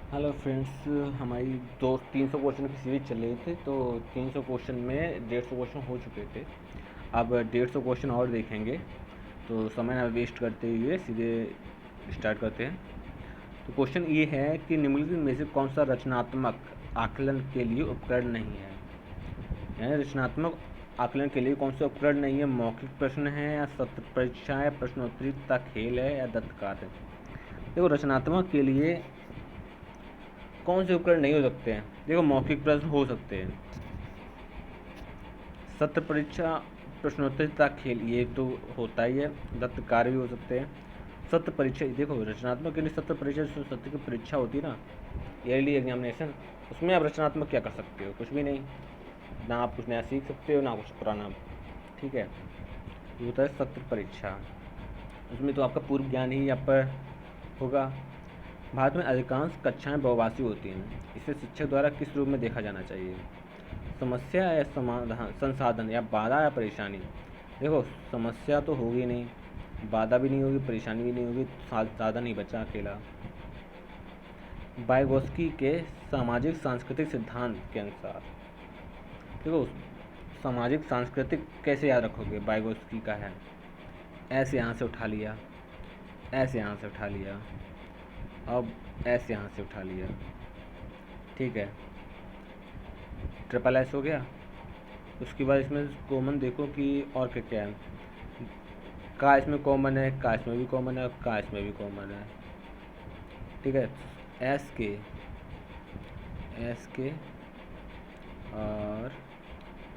Hello friends. हमारी दो 300 question की सीरीज चल रही थी, तो 300 क्वेश्चन में 150 क्वेश्चन हो चुके थे। अब 150 क्वेश्चन और देखेंगे, तो समय ना वेस्ट करते हुए सीधे स्टार्ट करते हैं। तो क्वेश्चन ये है कि निम्नलिखित में से कौन सा रचनात्मक आकलन के लिए उपकरण नहीं है। यानी रचनात्मक आकलन के लिए कौन सा उपकरण नहीं है। मौखिक प्रश्न है, या सत्र परीक्षा, या प्रश्नोत्तरी तथा खेल है, या दत्त कार्य। देखो, रचनात्मक के लिए कौन से उपकरण नहीं हो सकते हैं। देखो, मौखिक प्रश्न हो सकते हैं, सत्र परीक्षा, प्रश्नोत्तरी तथा खेल ये तो होता ही है, दत्त कार्य भी हो सकते हैं। सत्र परीक्षा, देखो रचनात्मक के लिए सत्र परीक्षा, जो सत्र की परीक्षा होती है ना, ईयरली एग्जामिनेशन, उसमें आप रचनात्मक क्या कर सकते हो? कुछ भी नहीं। ना आप कुछ नया सीख सकते हो, ना कुछ पुराना। ठीक है, ये होता है सत्र परीक्षा। उसमें तो आपका पूर्व ज्ञान ही आप पर होगा। भारत में अधिकांश कक्षाएं बहुभाषी होती हैं। इसे शिक्षक द्वारा किस रूप में देखा जाना चाहिए? समस्या या समाधान, संसाधन, या बाधा या परेशानी। देखो, समस्या तो होगी नहीं, बाधा भी नहीं होगी, परेशानी भी नहीं होगी, साधन ही बचा अकेला। वाइगोस्की के सामाजिक सांस्कृतिक सिद्धांत के अनुसार, देखो सामाजिक सांस्कृतिक कैसे याद रखोगे? वाइगोस्की का है, ऐसे यहाँ से उठा लिया, ऐसे यहाँ से उठा लिया, अब ऐसे यहाँ से उठा लिया। ठीक है, ट्रिपल एस हो गया। उसके बाद इसमें कॉमन देखो कि और क्या क्या है। का इसमें कॉमन है, का इसमें भी कॉमन है, का इसमें भी कॉमन है। ठीक है, एस के, एस के और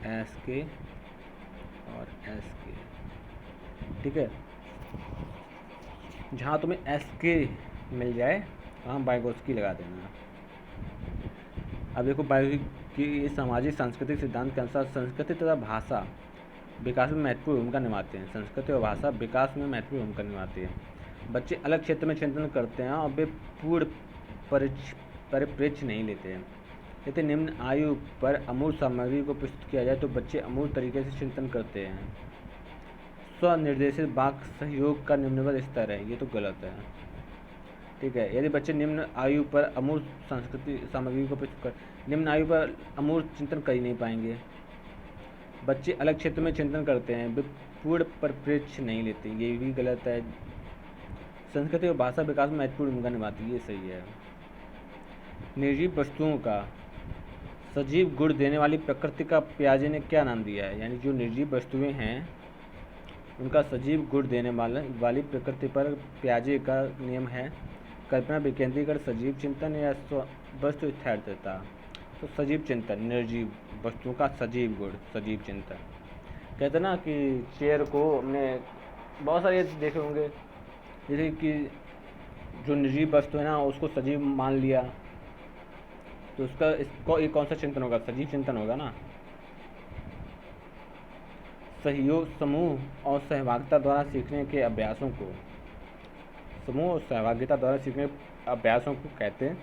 एस के और एस के। ठीक है, जहाँ तुम्हें एस के मिल जाए वहाँ बाइगोस्की लगा देना। अब देखो, बाइगोस्की ये सामाजिक सांस्कृतिक सिद्धांत के अनुसार संस्कृति तथा भाषा विकास में महत्वपूर्ण भूमिका निभाते हैं। संस्कृति और भाषा विकास में महत्वपूर्ण भूमिका निभाती है। बच्चे अलग क्षेत्र में चिंतन करते हैं और वे पूर्ण परिप्रेक्ष्य नहीं लेते हैं। यदि निम्न आयु पर अमूर्त सामग्री को प्रस्तुत किया जाए तो बच्चे अमूर्त तरीके से चिंतन करते हैं। स्वनिर्देशित वाक सहयोग का निम्नवत स्तर है, ये तो गलत है। ठीक है, यदि बच्चे निम्न आयु पर अमूर्त संस्कृति सामग्री को प्रस्तुत कर, निम्न आयु पर अमूर्त चिंतन कर ही नहीं पाएंगे। बच्चे अलग क्षेत्र में चिंतन करते हैं, वे पूर्ण परिप्रेक्ष्य नहीं लेते, ये भी गलत है। संस्कृति और भाषा विकास में महत्वपूर्ण भूमिका निभाती है, ये सही है। निर्जीव वस्तुओं का सजीव गुण देने वाली प्रकृति का पियाजे ने क्या नाम दिया है? यानी जो निर्जीव वस्तुएं हैं उनका सजीव गुण देने वाली प्रकृति पर पियाजे का नियम है कल्पना, विकेंद्रीकरण, सजीव चिंतन, या वस्तु स्थिरता। तो सजीव चिंतन, निर्जीव वस्तुओं का सजीव गुण, सजीव चिंतन। कहते ना कि चेयर को हमने बहुत सारे देखे होंगे, जैसे कि जो निर्जीव वस्तु है ना उसको सजीव मान लिया, तो उसका इसको ये कौन सा चिंतन होगा? सजीव चिंतन होगा ना। सहयोग, समूह और सहभागिता द्वारा सीखने के अभ्यासों को, समूह और सहभागिता द्वारा सीखने अभ्यासों को कहते हैं।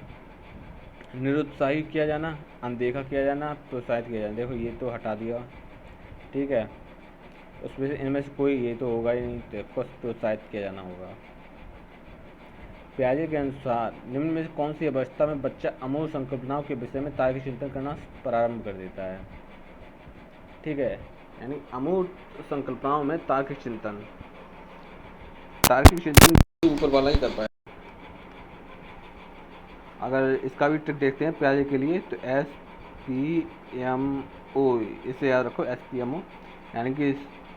निरुत्साहित किया जाना, अनदेखा किया जाना, प्रोत्साहित किया जाना। देखो, ये तो हटा दिया। ठीक है, उसमें से इनमें से कोई ये तो होगा ही नहीं, तो प्रोत्साहित किया जाना होगा। पियाजे के अनुसार निम्न में से कौन सी अवस्था में बच्चा अमूल संकल्पनाओं के विषय में तार्किक चिंतन करना प्रारंभ कर देता है? ठीक है, यानी अमूल संकल्पनाओं में तार्किक चिंतन, तार्किक चिंतन ऊपर वाला ही कर पाए। अगर इसका भी ट्रिक देखते हैं पियाजे के लिए, तो SPMO, इसे याद रखो, SPMO, यानी कि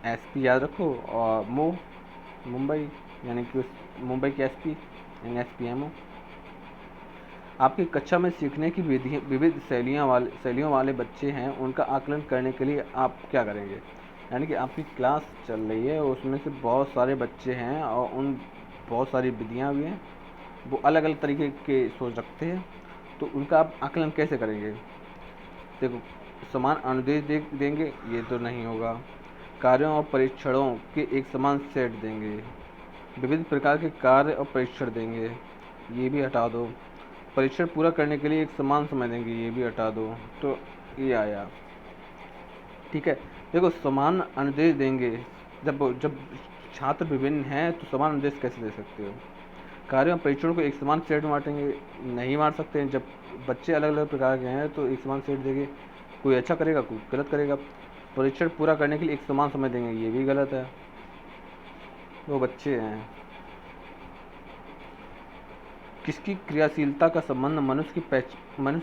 SP याद रखो, और मुंबई, यानी कि मुंबई की SP, यानी SPMO। आपकी कक्षा में सीखने की विविध शैलियों वाले बच्चे हैं, उनका आकलन करने के लिए आप क्या करेंगे? यानी कि आपकी क्लास चल रही है, उसमें से बहुत सारे बच्चे हैं और उन बहुत सारी विधियाँ भी हैं, वो अलग अलग तरीके के सोच रखते हैं, तो उनका आप आकलन कैसे करेंगे? देखो, समान अनुदेश देंगे, ये तो नहीं होगा। कार्यों और परीक्षणों के एक समान सेट देंगे, विविध प्रकार के कार्य और परीक्षण देंगे, ये भी हटा दो। परीक्षण पूरा करने के लिए एक समान समय देंगे, ये भी हटा दो। तो ये आया। ठीक है, देखो, समान अनुदेश देंगे, जब जब छात्र विभिन्न हैं तो समान अनुदेश कैसे दे सकते हो? कार्यों और परीक्षणों को एक समान सेट में बांटेंगे, नहीं बांट सकते हैं। जब बच्चे अलग अलग प्रकार के हैं तो एक समान सेट देंगे, कोई अच्छा करेगा कोई गलत करेगा। परीक्षण पूरा करने के लिए एक समान समय देंगे, ये भी गलत है, वो बच्चे हैं। किसकी क्रियाशीलता का संबंध मनुष्य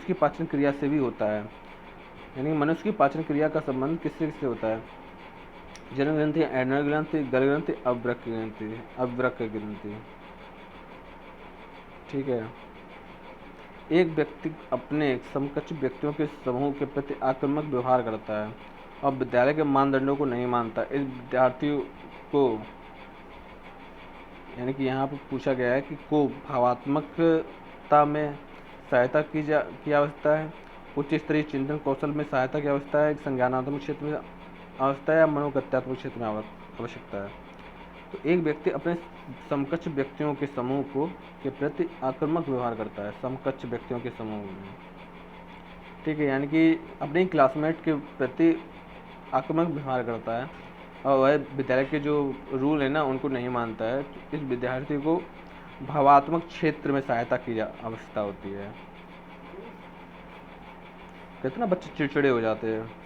की पाचन क्रिया से भी होता है, यानी मनुष्य की पाचन क्रिया का संबंध किससे होता है? जनन ग्रंथि, एडनल ग्रंथि, गल ग्रंथि, अवृक्क ग्रंथि। ठीक है। एक व्यक्ति अपने समकक्ष व्यक्तियों के समूह के प्रति आक्रामक व्यवहार करता है और विद्यालय के मानदंडों को नहीं मानता। इस विद्यार्थी को, यानी कि यहाँ पर पूछा गया है कि को भावात्मकता में सहायता की आवश्यकता है, उच्च स्तरीय चिंतन कौशल में सहायता की आवश्यकता है, संज्ञानात्मक क्षेत्र में आवश्यकता है या मनोगत्यात्मक क्षेत्र में आवश्यकता है। तो एक व्यक्ति अपने समकक्ष व्यक्तियों के समूह के प्रति आक्रामक व्यवहार करता है, समकक्ष व्यक्तियों के समूह में। ठीक है, यानी कि अपने क्लासमेट के प्रति आक्रामक व्यवहार करता है और वह विद्यालय के जो रूल है ना उनको नहीं मानता है। तो इस विद्यार्थी को भावात्मक क्षेत्र में सहायता की आवश्यकता होती है। कितना बच्चे चिड़चिड़े हो जाते हैं।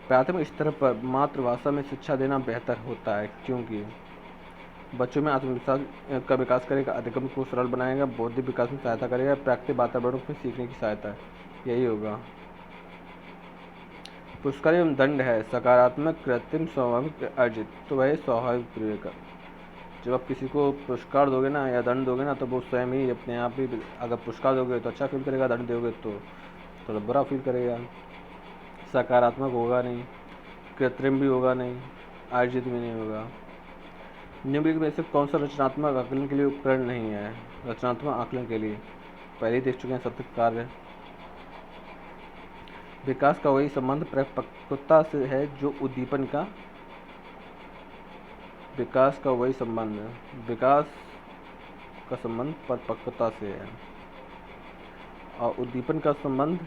प्राथमिक स्तर पर मातृभाषा में शिक्षा देना बेहतर होता है, क्योंकि बच्चों में आत्मविश्वास का विकास करेगा, अधिगम को सरल बनाएगा, बौद्धिक विकास में सहायता करेगा, प्राकृतिक वातावरण में सीखने की सहायता, यही होगा। पुरस्कार एवं दंड है सकारात्मक, कृत्रिम, स्वाभाविक, अर्जित। तो वह स्वाभाविक प्रयोग। जब आप किसी को पुरस्कार दोगे ना या दंड दोगे ना तो वो स्वयं ही अपने आप ही, अगर पुरस्कार दोगे तो अच्छा फील करेगा, दंड दोगे तो थोड़ा बुरा फील करेगा। सकारात्मक होगा नहीं, कृत्रिम भी होगा नहीं, अर्जित भी नहीं होगा। निम्नलिखित में से कौन सा रचनात्मक आकलन के लिए उपकरण नहीं है? रचनात्मक आकलन के लिए पहले ही देख चुके हैं, सतत कार्य। विकास का वही संबंध परिपक्वता से है जो उद्दीपन का, विकास का वही संबंध, विकास का संबंध परिपक्वता से है और उद्दीपन का संबंध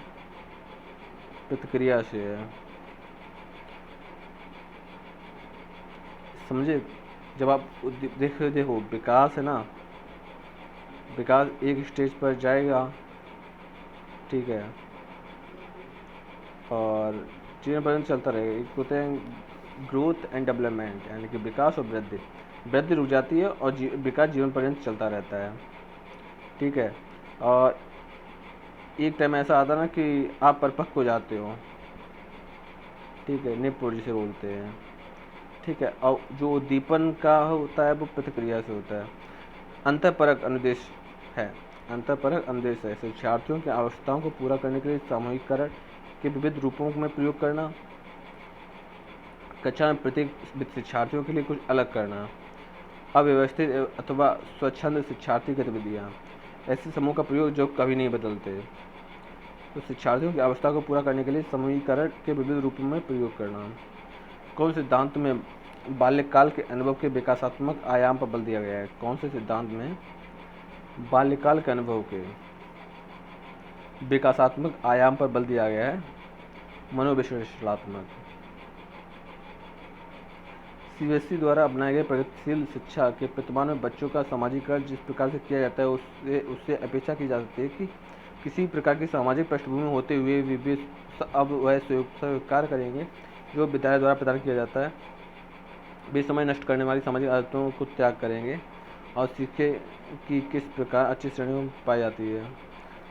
प्रतिक्रिया से है। समझे? जब आप देखो विकास है ना, विकास एक स्टेज पर जाएगा, ठीक है, और जीवन पर्यंत चलता रहेगा। एक होते हैं ग्रोथ एंड डेवलपमेंट, यानी कि विकास और वृद्धि। वृद्धि रुक जाती है और विकास जीवन पर्यंत चलता रहता है। ठीक है, और एक टाइम ऐसा आता है ना कि आप परिपक्व हो जाते हो, ठीक है, निपुण जिसे बोलते हैं। ठीक है, और जो उद्दीपन का होता है वो प्रतिक्रिया से होता है। अंतःपरक अनुदेश है, अंतःपरक अनुदेश है शिक्षार्थियों की आवश्यकताओं को पूरा करने के लिए सामूहिककरण के विविध रूपों में प्रयोग करना, कक्षा में प्रत्येक शिक्षार्थियों के लिए कुछ अलग करना, अव्यवस्थित अथवा स्वच्छंद शिक्षार्थी गतिविधियाँ, ऐसे समूह का प्रयोग जो कभी नहीं बदलते। तो शिक्षार्थियों की आवश्यकता को पूरा करने के लिए समूहीकरण के विविध रूपों में प्रयोग करना। कौन सिद्धांत में बाल्यकाल के अनुभव के विकासात्मक आयाम पर बल दिया गया है? कौन से सिद्धांत में बाल्यकाल के अनुभव के विकासात्मक आयाम पर बल दिया गया है? मनोविश्लेषणात्मक। सीबीएसई द्वारा अपनाए गए प्रगतिशील शिक्षा के प्रतिमान में बच्चों का सामाजिकरण जिस प्रकार से किया जाता है उससे अपेक्षा की जा सकती है कि किसी प्रकार की सामाजिक पृष्ठभूमि होते हुए भी अब वह स्वीकार करेंगे जो विद्यालय द्वारा प्रदान किया जाता है। वे समय नष्ट करने वाली सामाजिक आदतों को त्याग करेंगे और सीखे कि किस प्रकार अच्छी श्रेणियों में पाई जाती है।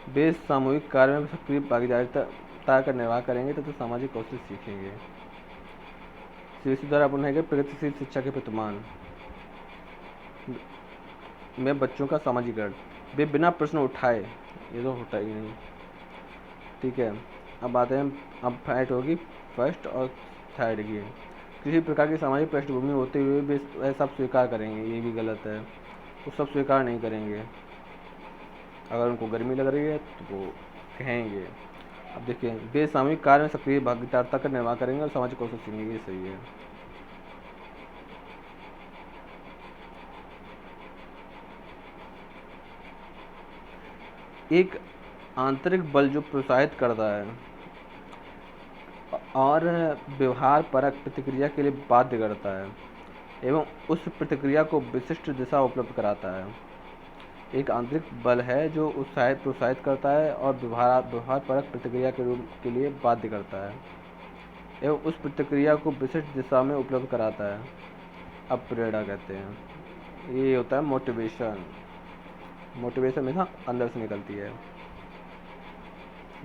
वे सामूहिक कार्य में सक्रिय भागीदारिता का निर्वाह करेंगे तथा सामाजिक कौशल सीखेंगे। सीबीएसई द्वारा अपनाए गए प्रगतिशील शिक्षा के प्रतिमान में बच्चों का सामाजिकरण, वे बिना प्रश्न उठाए, ये तो होता ही नहीं। ठीक है, अब आते हैं, अब फाइट होगी फर्स्ट और थर्ड की। किसी प्रकार की सामाजिक पृष्ठभूमि होते हुए वे वह सब स्वीकार करेंगे, ये भी गलत है। वो सब स्वीकार नहीं करेंगे। अगर उनको गर्मी लग रही है तो वो कहेंगे। अब देखिए, वे सामूहिक कार्य में सक्रिय भागीदारिता का निर्वाह करेंगे और सामाजिक कौशल सीखेंगे, ये सही है। एक आंतरिक बल जो प्रोत्साहित करता है और व्यवहार परक प्रतिक्रिया के लिए बाध्य करता है, एवं उस प्रतिक्रिया को विशिष्ट दिशा उपलब्ध कराता है। एक आंतरिक बल है जो प्रोत्साहित करता है और व्यवहारपरक प्रतिक्रिया के रूप के लिए बाध्य करता है एवं उस प्रतिक्रिया को विशिष्ट दिशा में उपलब्ध कराता है। अब प्रेरणा कहते हैं, ये होता है मोटिवेशन। मोटिवेशन हमेशा अंदर से निकलती है।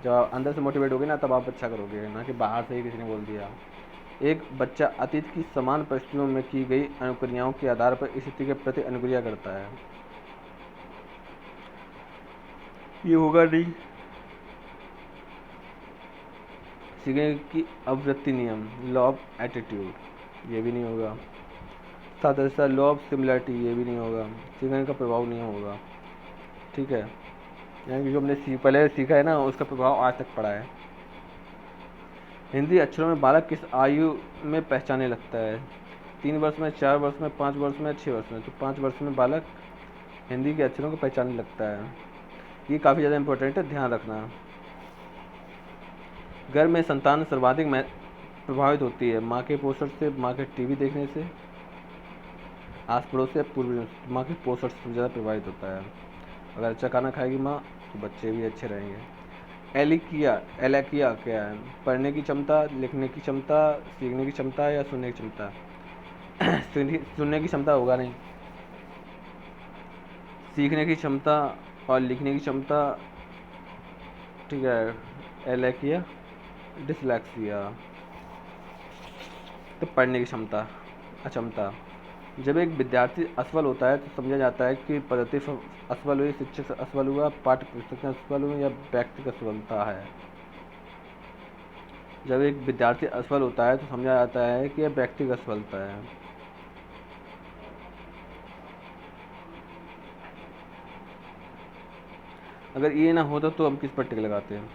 जब आप अंदर से मोटिवेट होगे ना, तब आप अच्छा करोगे, ना कि बाहर से ही किसी ने बोल दिया। एक बच्चा अतीत की समान परिस्थितियों में की गई अनुक्रियाओं के आधार पर स्थिति के प्रति अनुक्रिया करता है। ये होगा नहीं। सीखने की आवृत्ति नियम, लॉ ऑफ एटीट्यूड, ये भी नहीं होगा। सादृश्य, लॉ ऑफ सिमिलरिटी, ये भी नहीं होगा। सीखने का प्रभाव नहीं होगा। ठीक है, यानी कि जो हमने पहले सीखा है ना, उसका प्रभाव आज तक पड़ा है। हिंदी अक्षरों में बालक किस आयु में पहचाने लगता है? 3 वर्ष में, 4 वर्ष में, 5 वर्ष में, 6 वर्ष में। तो 5 वर्ष में बालक हिंदी के अक्षरों को पहचानने लगता है। ये काफ़ी ज़्यादा इंपॉर्टेंट है, ध्यान रखना। घर में संतान सर्वाधिक प्रभावित होती है माँ के पोषण से, माँ के टीवी देखने से, आस पड़ोस से, पूर्वजों से। माँ के पोषण से ज़्यादा प्रभावित होता है। अगर अच्छा खाना खाएगी माँ तो बच्चे भी अच्छे रहेंगे। एलैकिया क्या है? पढ़ने की क्षमता, लिखने की क्षमता, सीखने की क्षमता या सुनने की क्षमता? सुनने की क्षमता होगा नहीं। सीखने की क्षमता और लिखने की क्षमता। ठीक है, एलैकिया, डिसलेक्सिया। तो पढ़ने की क्षमता, अक्षमता। जब एक विद्यार्थी असफल होता है तो समझा जाता है कि पद्धति असफल हुई, शिक्षक असफल हुआ, पाठ्य पुस्तक असफल हुई या व्यक्तिगत असफलता है। जब एक विद्यार्थी असफल होता है तो समझा जाता है कि यह व्यक्तिगत असफलता है। अगर ये ना होता तो हम किस पर टिक लगाते हैं?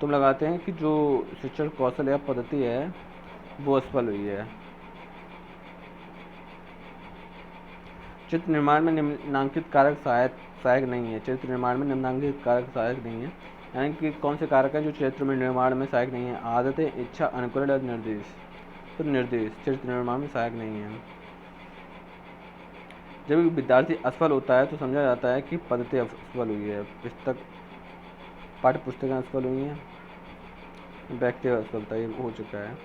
तुम लगाते हैं कि जो शिक्षण कौशल या पद्धति है वो असफल हुई है। चित्र निर्माण में निम्नांकित कारक सहायक नहीं है। चित्र निर्माण में निम्नांकित कारक सहायक नहीं है, यानी कि कौन से कारक हैं जो चित्र में निर्माण में सहायक नहीं है? आदतें, इच्छा, अनुकरण और निर्देश। तो निर्देश चित्र निर्माण में सहायक नहीं है। जब एक विद्यार्थी असफल होता है तो समझा जाता है कि पद्धति असफल हुई है, पाठ्य पुस्तकें असफल हुई हैं, व्यक्तिगत असफलता ये हो चुका है।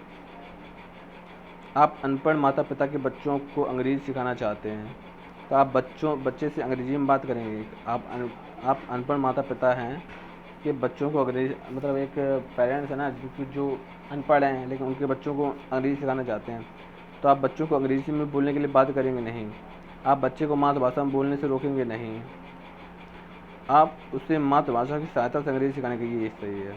आप अनपढ़ माता पिता के बच्चों को अंग्रेजी सिखाना चाहते हैं तो आप बच्चे से अंग्रेजी में बात करेंगे। आप अनपढ़ माता पिता हैं कि बच्चों को अंग्रेजी, मतलब एक पेरेंट्स है ना जो अनपढ़ हैं लेकिन उनके बच्चों को अंग्रेजी सिखाना चाहते हैं, तो आप बच्चों को अंग्रेजी में बोलने के लिए बात करेंगे नहीं। आप बच्चे को मातृभाषा में बोलने से रोकेंगे नहीं। आप उसे मातृभाषा की सहायता से अंग्रेजी सिखाने के लिए सही है।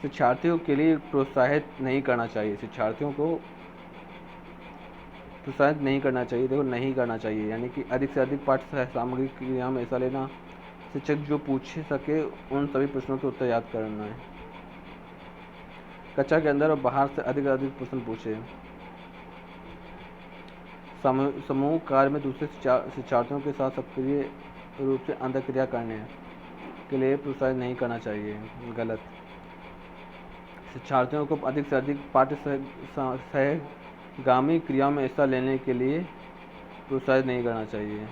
शिक्षार्थियों के लिए प्रोत्साहित नहीं करना चाहिए। शिक्षार्थियों को प्रोत्साहित नहीं करना चाहिए। देखो, नहीं करना चाहिए यानी कि अधिक से अधिक पाठ्य सामग्री क्रिया में हिस्सा लेना। शिक्षक जो पूछ सके उन सभी प्रश्नों के उत्तर याद करना है। कक्षा के अंदर और बाहर से अधिक प्रश्न पूछे। समूह कार्य में दूसरे शिक्षार्थियों के साथ सक्रिय रूप से अंतःक्रिया करने के लिए प्रोत्साहित नहीं करना चाहिए। गलत। शिक्षार्थियों को अधिक से अधिक पाठ्य सहगामी क्रिया में हिस्सा लेने के लिए प्रोत्साहित नहीं करना चाहिए।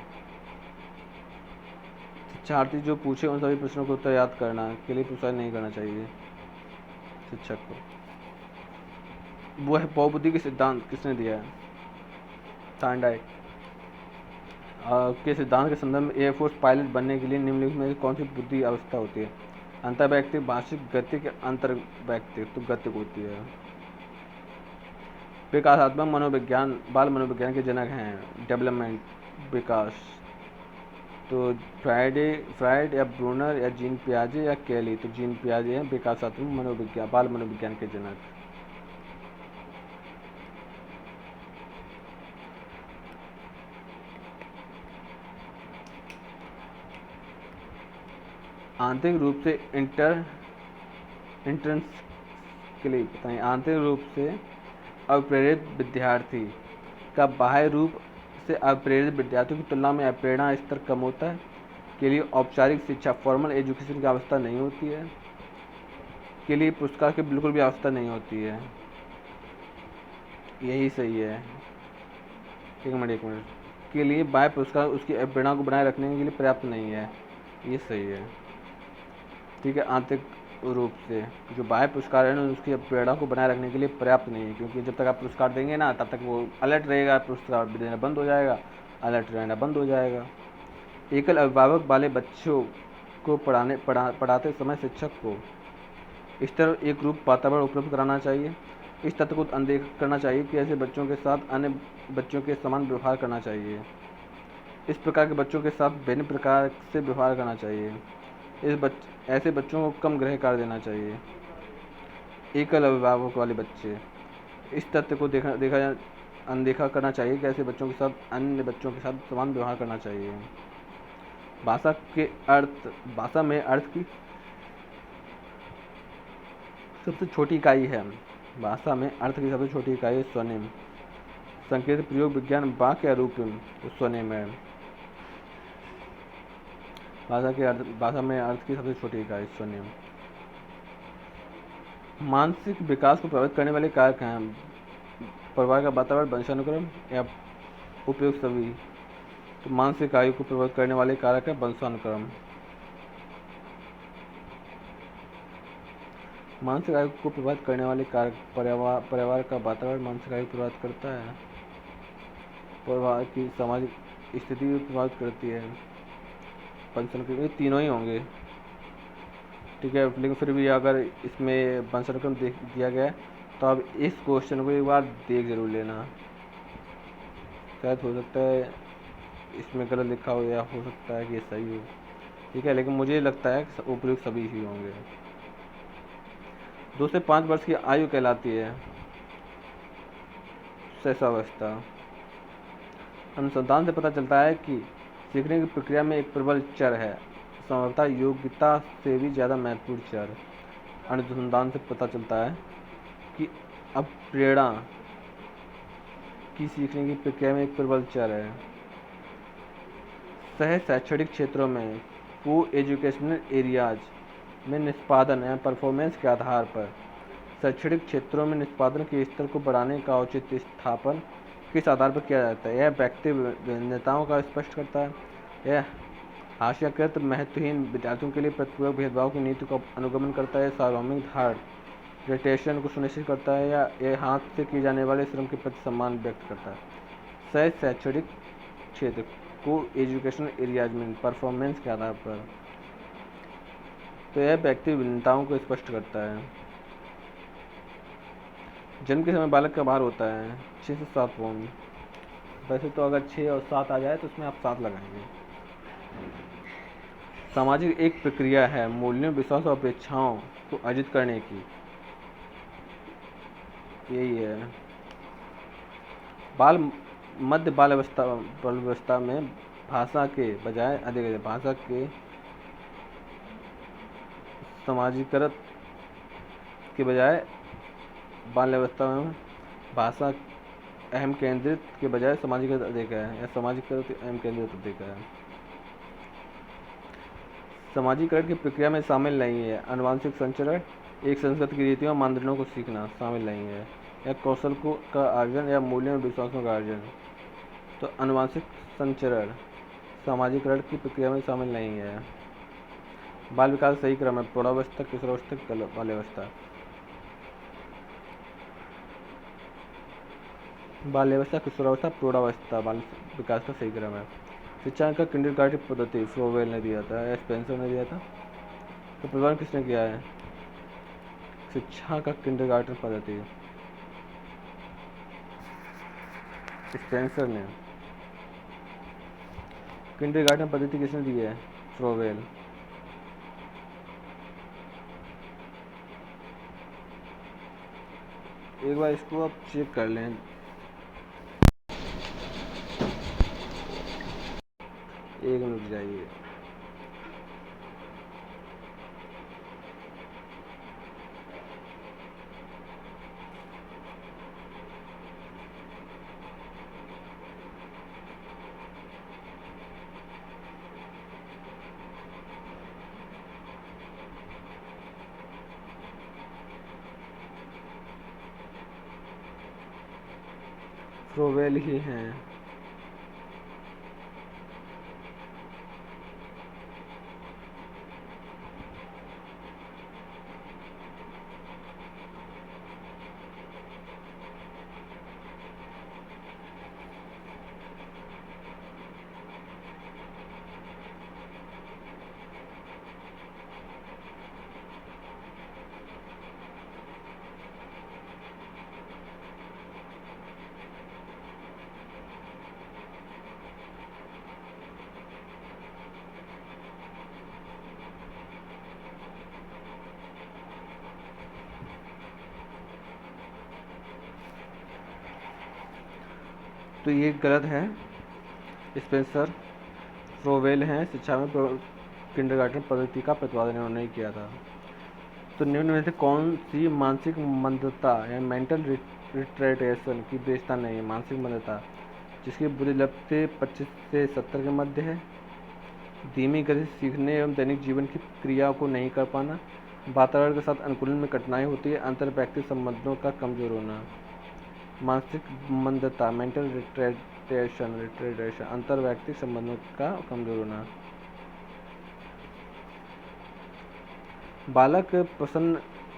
शिक्षार्थी जो पूछे उन सभी प्रश्नों को उत्तर याद करना के लिए प्रोत्साहित नहीं करना चाहिए शिक्षक को। वो है बहुबुद्धि के सिद्धांत किसने दिया है? थार्नडाइक के सिद्धांत के संदर्भ में एयरफोर्स पायलट बनने के लिए निम्नलिखित में कौन सी बुद्धि आवश्यकता होती है? अंतर्वैयक्तिक, भाषिक, गतिक, अंतर्वैयक्तिक। तो गतिक होती है। विकासात्मक मनोविज्ञान बाल मनोविज्ञान के जनक हैं। डेवलपमेंट, विकास। तो फ्राइड या ब्रूनर या जीन पियाजे या केली। तो जीन पियाजे हैं विकासात्मक मनोविज्ञान बाल मनोविज्ञान के जनक। आंतरिक रूप से इंट्रेंस के लिए बताएं। आंतरिक रूप से अप्रेरित विद्यार्थी का बाह्य रूप से अप्रेरित विद्यार्थियों की तुलना में अप्रेरणा स्तर कम होता है। के लिए औपचारिक शिक्षा, फॉर्मल एजुकेशन की आवश्यकता नहीं होती है। के लिए पुरस्कार की बिल्कुल भी आवश्यकता नहीं होती है। यही सही है। एक मिनट के लिए बाह्य पुरस्कार उसकी प्रेरणा को बनाए रखने के लिए पर्याप्त नहीं है। ये सही है। ठीक है, आंतरिक रूप से जो बाह्य पुरस्कार है ना उसकी प्रेरणा को बनाए रखने के लिए पर्याप्त नहीं है, क्योंकि जब तक आप पुरस्कार देंगे ना तब तक वो अलर्ट रहेगा, पुरस्कार देना बंद हो जाएगा, अलर्ट रहना बंद हो जाएगा। एकल अभिभावक वाले बच्चों को पढ़ाते समय शिक्षक को इस तरह एक रूप वातावरण उपलब्ध कराना चाहिए। इस तथ्य को अनदेखा करना चाहिए कि ऐसे बच्चों के साथ अन्य बच्चों के समान व्यवहार करना चाहिए। इस प्रकार के बच्चों के साथ भिन्न प्रकार से व्यवहार करना चाहिए। ऐसे बच्चों को कम गृह कार्य देना चाहिए। एकल अभिभावक वाले बच्चे, इस तथ्य को अनदेखा करना चाहिए कि ऐसे बच्चों के साथ अन्य बच्चों के साथ समान व्यवहार करना चाहिए। भाषा में अर्थ की सबसे छोटी इकाई है। भाषा में अर्थ की सबसे छोटी इकाई है स्वनिम। संकेत प्रयोग विज्ञान वाक्य रूपम स्वनिम है। भाषा में अर्थ की सबसे छोटी इकाई स्वनिम। मानसिक विकास को प्रभावित करने वाले कारक हैं परिवार का वातावरण, वंशानुक्रम या उपयुक्त सभी। तो मानसिक आयु को प्रभावित करने वाले कारक है वंशानुक्रम। मानसिक आयु को प्रभावित करने वाले कारक परिवार का वातावरण मानसिक आयु प्रभावित करता है। परिवार की सामाजिक स्थिति भी प्रभावित करती है। वंशानुक्रम, ये तीनों ही होंगे। ठीक है, लेकिन फिर भी अगर इसमें वंशानुक्रम दिया गया है तो अब इस क्वेश्चन को एक बार देख जरूर लेना। शायद हो सकता है इसमें गलत लिखा हो या हो सकता है कि सही हो। ठीक है, लेकिन मुझे लगता है कि उपयुक्त सभी ही होंगे। 2 से 5 वर्ष की आयु कहलाती है शैशवावस्था। अनुसंधान से पता चलता है कि सीखने की प्रक्रिया में एक प्रबल चर है, संभवतः योग्यता से भी ज़्यादा महत्वपूर्ण चर। अनुसंधान से पता चलता है कि अब प्रेरणा की सीखने की प्रक्रिया में एक प्रबल चर है। सह शैक्षणिक क्षेत्रों में को एजुकेशनल एरियाज में निष्पादन या परफॉर्मेंस के आधार पर शैक्षणिक क्षेत्रों में निष्पादन के स्तर को बढ़ाने का औचित्य स्थापन किस आधार पर किया जाता है? यह व्यक्ति भिन्नताओं का स्पष्ट करता है, यह हास्याकृत महत्वहीन विद्यार्थियों के लिए प्रतिपूरक भेदभाव की नीति का अनुगमन करता है, सार्वभौमिक धारण रेटेशन को सुनिश्चित करता है, या यह हाथ से किए जाने वाले श्रम के प्रति सम्मान व्यक्त करता है। सह शैक्षणिक क्षेत्र को एजुकेशनल एरियाज में परफॉर्मेंस के आधार पर, तो यह व्यक्ति भिन्नताओं को स्पष्ट करता है। जन्म के समय बालक का भार होता है 6 से 7 पाउंड। वैसे तो अगर 6 और 7 आ जाए तो उसमें आप 7 लगाएंगे। सामाजिक एक प्रक्रिया है मूल्यों, विश्वास और अपेक्षाओं को अर्जित करने की। यही है। मध्य बाल अवस्था में भाषा के बजाय अधिक भाषा के समाजीकरण के बजाय बाल्यावस्था में भाषा अहम केंद्रित के बजाय समाजीकरण अधिक है, या समाजीकरण अहम केंद्रित अधिक है। समाजीकरण की प्रक्रिया में शामिल नहीं है आनुवंशिक संचरण, एक संस्कृति की रीतियों और मानदंडों को सीखना शामिल नहीं है, या कौशल का अर्जन या मूल्यों और विश्वासों का अर्जन। तो आनुवंशिक संचरण समाजीकरण की प्रक्रिया में शामिल नहीं है। बाल विकास सही क्रम है प्रौढ़ावस्था, किशोरावस्था, बाल्यावस्था। बाल्यावस्था, किशोरावस्था, प्रौढ़ावस्था बाल विकास का सही क्रम है। शिक्षा का किंडरगार्टन पद्धति फ्रोवेल ने दिया था या स्पेंसर ने दिया था? तो प्रवर्तन किसने किया है? शिक्षा का किंडरगार्टन पद्धति स्पेंसर ने। किंडरगार्टन पद्धति किसने दी है? फ्रोवेल। एक बार इसको आप चेक कर लें। एक मिनट जाइए। फ्रोवेल ही हैं। तो ये गलत है। स्पेंसर फ्रोवेल हैं शिक्षा में किंडरगार्टन पद्धति का प्रतिपादन उन्होंने किया था। तो निम्न में से कौन सी मानसिक मंदता या मेंटल रिट्रेटेशन की विशेषता नहीं है? मानसिक मंदता जिसकी बुद्धिलब्धि 25 से 70 के मध्य है, धीमी गति से सीखने एवं दैनिक जीवन की क्रियाओं को नहीं कर पाना, वातावरण के साथ अनुकूलन में कठिनाई होती है, अंतर व्यक्तिगत संबंधों का कमजोर होना। मानसिक मंदता मेंटल रिट्रेटेशन अंतर व्यक्तिगत संबंधों का कमजोर होना। बालक